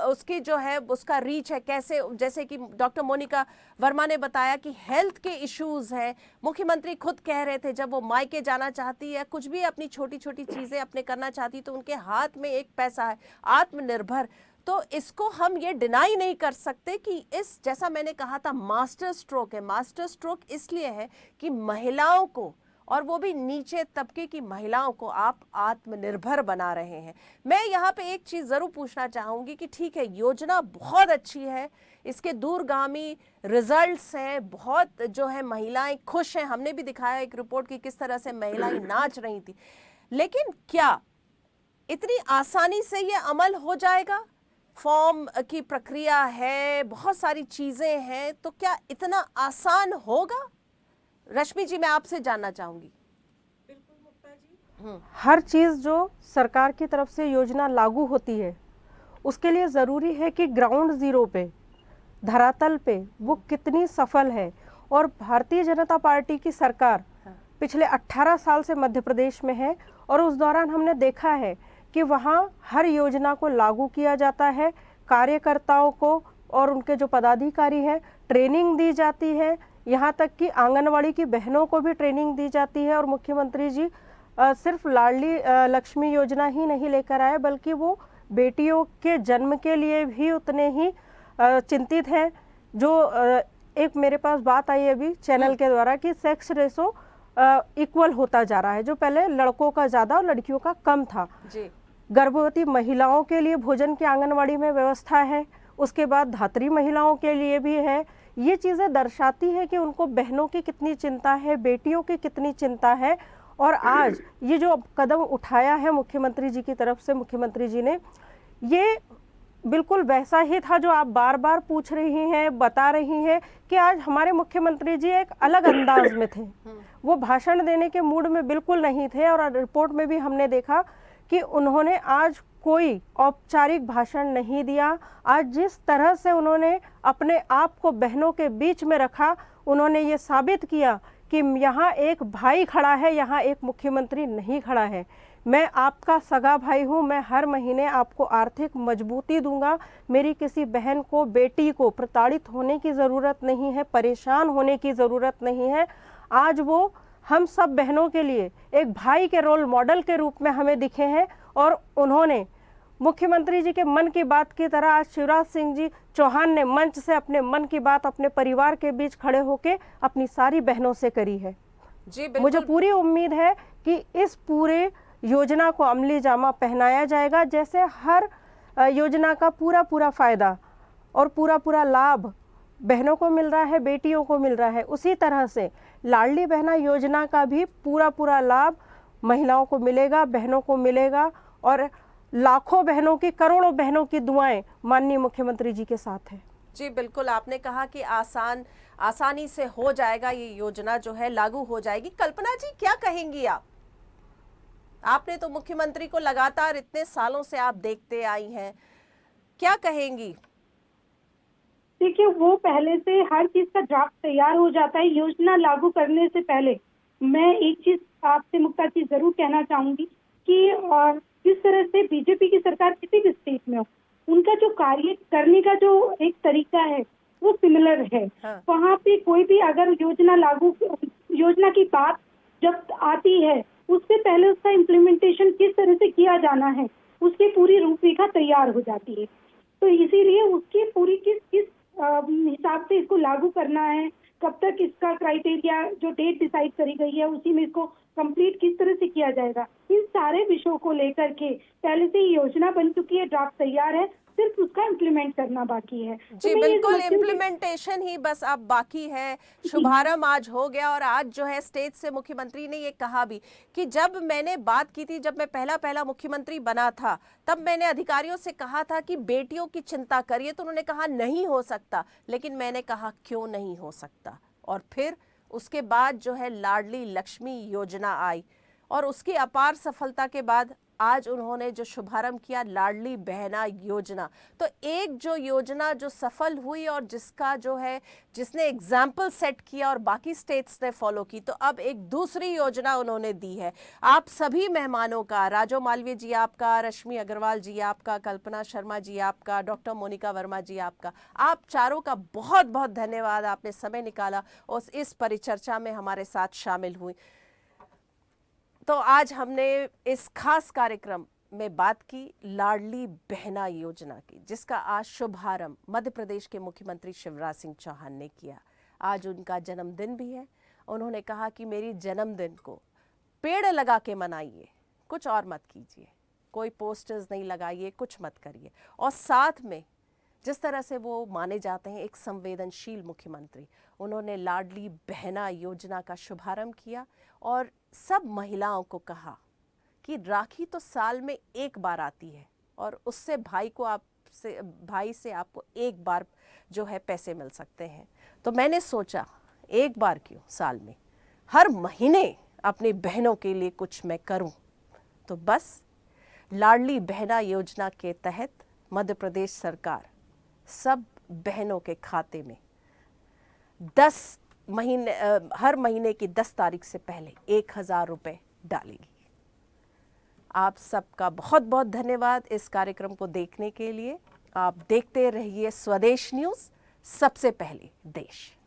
उसकी जो है उसका रीच है। कैसे, जैसे कि डॉक्टर मोनिका वर्मा ने बताया कि हेल्थ के इश्यूज हैं। मुख्यमंत्री खुद कह रहे थे जब वो मायके जाना चाहती है, कुछ भी अपनी छोटी छोटी चीजें अपने करना चाहती तो उनके हाथ में एक पैसा है, आत्मनिर्भर। तो इसको हम ये डिनाई नहीं कर सकते कि इस, जैसा मैंने कहा था, मास्टर स्ट्रोक है। मास्टर स्ट्रोक इसलिए है कि महिलाओं को, और वो भी नीचे तबके की महिलाओं को आप आत्मनिर्भर बना रहे हैं। मैं यहाँ पे एक चीज़ ज़रूर पूछना चाहूँगी कि ठीक है, योजना बहुत अच्छी है, इसके दूरगामी रिजल्ट्स हैं, बहुत जो है महिलाएं खुश हैं। हमने भी दिखाया एक रिपोर्ट की किस तरह से महिलाएं नाच रही थी। लेकिन क्या इतनी आसानी से ये अमल हो जाएगा? फॉर्म की प्रक्रिया है, बहुत सारी चीजें हैं, तो क्या इतना आसान होगा? रश्मि जी, मैं आपसे जानना चाहूंगी। बिल्कुल मुक्ता जी, हर चीज जो सरकार की तरफ से योजना लागू होती है उसके लिए जरूरी है कि ग्राउंड जीरो पे, धरातल पे वो कितनी सफल है। और भारतीय जनता पार्टी की सरकार पिछले 18 साल से मध्य प्रदेश में है और उस दौरान हमने देखा है कि वहाँ हर योजना को लागू किया जाता है, कार्यकर्ताओं को और उनके जो पदाधिकारी हैं ट्रेनिंग दी जाती है, यहाँ तक कि आंगनवाड़ी की बहनों को भी ट्रेनिंग दी जाती है। और मुख्यमंत्री जी सिर्फ लाडली लक्ष्मी योजना ही नहीं लेकर आए, बल्कि वो बेटियों के जन्म के लिए भी उतने ही चिंतित हैं। जो एक मेरे पास बात आई अभी चैनल के द्वारा कि सेक्स रेशो इक्वल होता जा रहा है, जो पहले लड़कों का ज़्यादा और लड़कियों का कम था जी। गर्भवती महिलाओं के लिए भोजन की आंगनवाड़ी में व्यवस्था है, उसके बाद धात्री महिलाओं के लिए भी है। ये चीज़ें दर्शाती है कि उनको बहनों की कितनी चिंता है, बेटियों की कितनी चिंता है। और आज ये जो कदम उठाया है मुख्यमंत्री जी की तरफ से, मुख्यमंत्री जी ने, ये बिल्कुल वैसा ही था जो आप बार बार पूछ रही हैं, बता रही हैं कि आज हमारे मुख्यमंत्री जी एक अलग अंदाज में थे। वो भाषण देने के मूड में बिल्कुल नहीं थे। और रिपोर्ट में भी हमने देखा कि उन्होंने आज कोई औपचारिक भाषण नहीं दिया। आज जिस तरह से उन्होंने अपने आप को बहनों के बीच में रखा, उन्होंने ये साबित किया कि यहाँ एक भाई खड़ा है, यहाँ एक मुख्यमंत्री नहीं खड़ा है। मैं आपका सगा भाई हूँ, मैं हर महीने आपको आर्थिक मजबूती दूंगा। मेरी किसी बहन को, बेटी को प्रताड़ित होने की ज़रूरत नहीं है, परेशान होने की ज़रूरत नहीं है। आज वो हम सब बहनों के लिए एक भाई के रोल मॉडल के रूप में हमें दिखे हैं और उन्होंने मुख्यमंत्री जी के मन की बात की तरह आज शिवराज सिंह जी चौहान ने मंच से अपने मन की बात अपने परिवार के बीच खड़े होकर अपनी सारी बहनों से करी है। जी बिल्कुल। मुझे पूरी उम्मीद है कि इस पूरे योजना को अमली जामा पहनाया जाएगा, जैसे हर योजना का पूरा फायदा और पूरा लाभ बहनों को मिल रहा है, बेटियों को मिल रहा है, उसी तरह से लाडली बहना योजना का भी पूरा लाभ महिलाओं को मिलेगा, बहनों को मिलेगा और लाखों बहनों की, करोड़ों बहनों की दुआएं माननीय मुख्यमंत्री जी के साथ है। जी बिल्कुल, आपने कहा कि आसानी से हो जाएगा, ये योजना जो है लागू हो जाएगी। कल्पना जी क्या कहेंगी आप? आपने तो मुख्यमंत्री को लगातार इतने सालों से आप देखते आई हैं, क्या कहेंगी? देखिए, वो पहले से हर चीज का ड्राफ्ट तैयार हो जाता है योजना लागू करने से पहले। मैं एक चीज आपसे मुक्ता जी जरूर कहना चाहूंगी कि जिस तरह से बीजेपी की सरकार किसी भी स्टेट में हो, उनका जो कार्य करने का जो एक तरीका है वो सिमिलर है। हाँ। वहाँ पे कोई भी अगर योजना की बात जब आती है, उससे पहले उसका इम्प्लीमेंटेशन किस तरह से किया जाना है, उसकी पूरी रूपरेखा तैयार हो जाती है। तो इसीलिए उसकी पूरी किस हिसाब से इसको लागू करना है, कब तक इसका क्राइटेरिया जो डेट डिसाइड करी गई है उसी में इसको कंप्लीट किस तरह से किया जाएगा, इन सारे विषयों को लेकर के पहले से ही योजना बन चुकी है, ड्राफ्ट तैयार है, सिर्फ उसका इम्प्लीमेंट करना बाकी है। जी बिल्कुल, इम्प्लीमेंटेशन ही बस अब बाकी है। शुभारंभ आज हो गया और आज जो है स्टेज से मुख्यमंत्री ने ये कहा भी कि जब मैंने बात की थी, जब मैं पहला मुख्यमंत्री बना था, तब मैंने अधिकारियों से कहा था कि बेटियों की चिंता करिए, तो उन्होंने कहा नहीं हो सकता, लेकिन मैंने कहा क्यों नहीं हो सकता। और फिर उसके बाद जो है लाडली लक्ष्मी योजना आई और उसकी अपार सफलता के बाद आज उन्होंने जो शुभारंभ किया लाडली बहना योजना। तो एक जो योजना जो सफल हुई और जिसने एग्जाम्पल सेट किया और बाकी स्टेट्स ने फॉलो की, तो अब एक दूसरी योजना उन्होंने दी है। आप सभी मेहमानों का, राजो मालवीय जी आपका, रश्मि अग्रवाल जी आपका, कल्पना शर्मा जी आपका, डॉक्टर मोनिका वर्मा जी आपका, आप चारों का बहुत बहुत धन्यवाद। आपने समय निकाला और इस परिचर्चा में हमारे साथ शामिल हुई। तो आज हमने इस खास कार्यक्रम में बात की लाडली बहना योजना की, जिसका आज शुभारंभ मध्य प्रदेश के मुख्यमंत्री शिवराज सिंह चौहान ने किया। आज उनका जन्मदिन भी है। उन्होंने कहा कि मेरी जन्मदिन को पेड़ लगा के मनाइए, कुछ और मत कीजिए, कोई पोस्टर्स नहीं लगाइए, कुछ मत करिए। और साथ में जिस तरह से वो माने जाते हैं एक संवेदनशील मुख्यमंत्री, उन्होंने लाडली बहना योजना का शुभारंभ किया और सब महिलाओं को कहा कि राखी तो साल में एक बार आती है और उससे भाई से आपको एक बार जो है पैसे मिल सकते हैं। तो मैंने सोचा एक बार क्यों, साल में हर महीने अपनी बहनों के लिए कुछ मैं करूं। तो बस लाडली बहना योजना के तहत मध्य प्रदेश सरकार सब बहनों के खाते में हर महीने की 10 तारीख से पहले 1000 रुपये डालेगी। आप सबका बहुत बहुत धन्यवाद इस कार्यक्रम को देखने के लिए। आप देखते रहिए स्वदेश न्यूज़, सबसे पहले देश।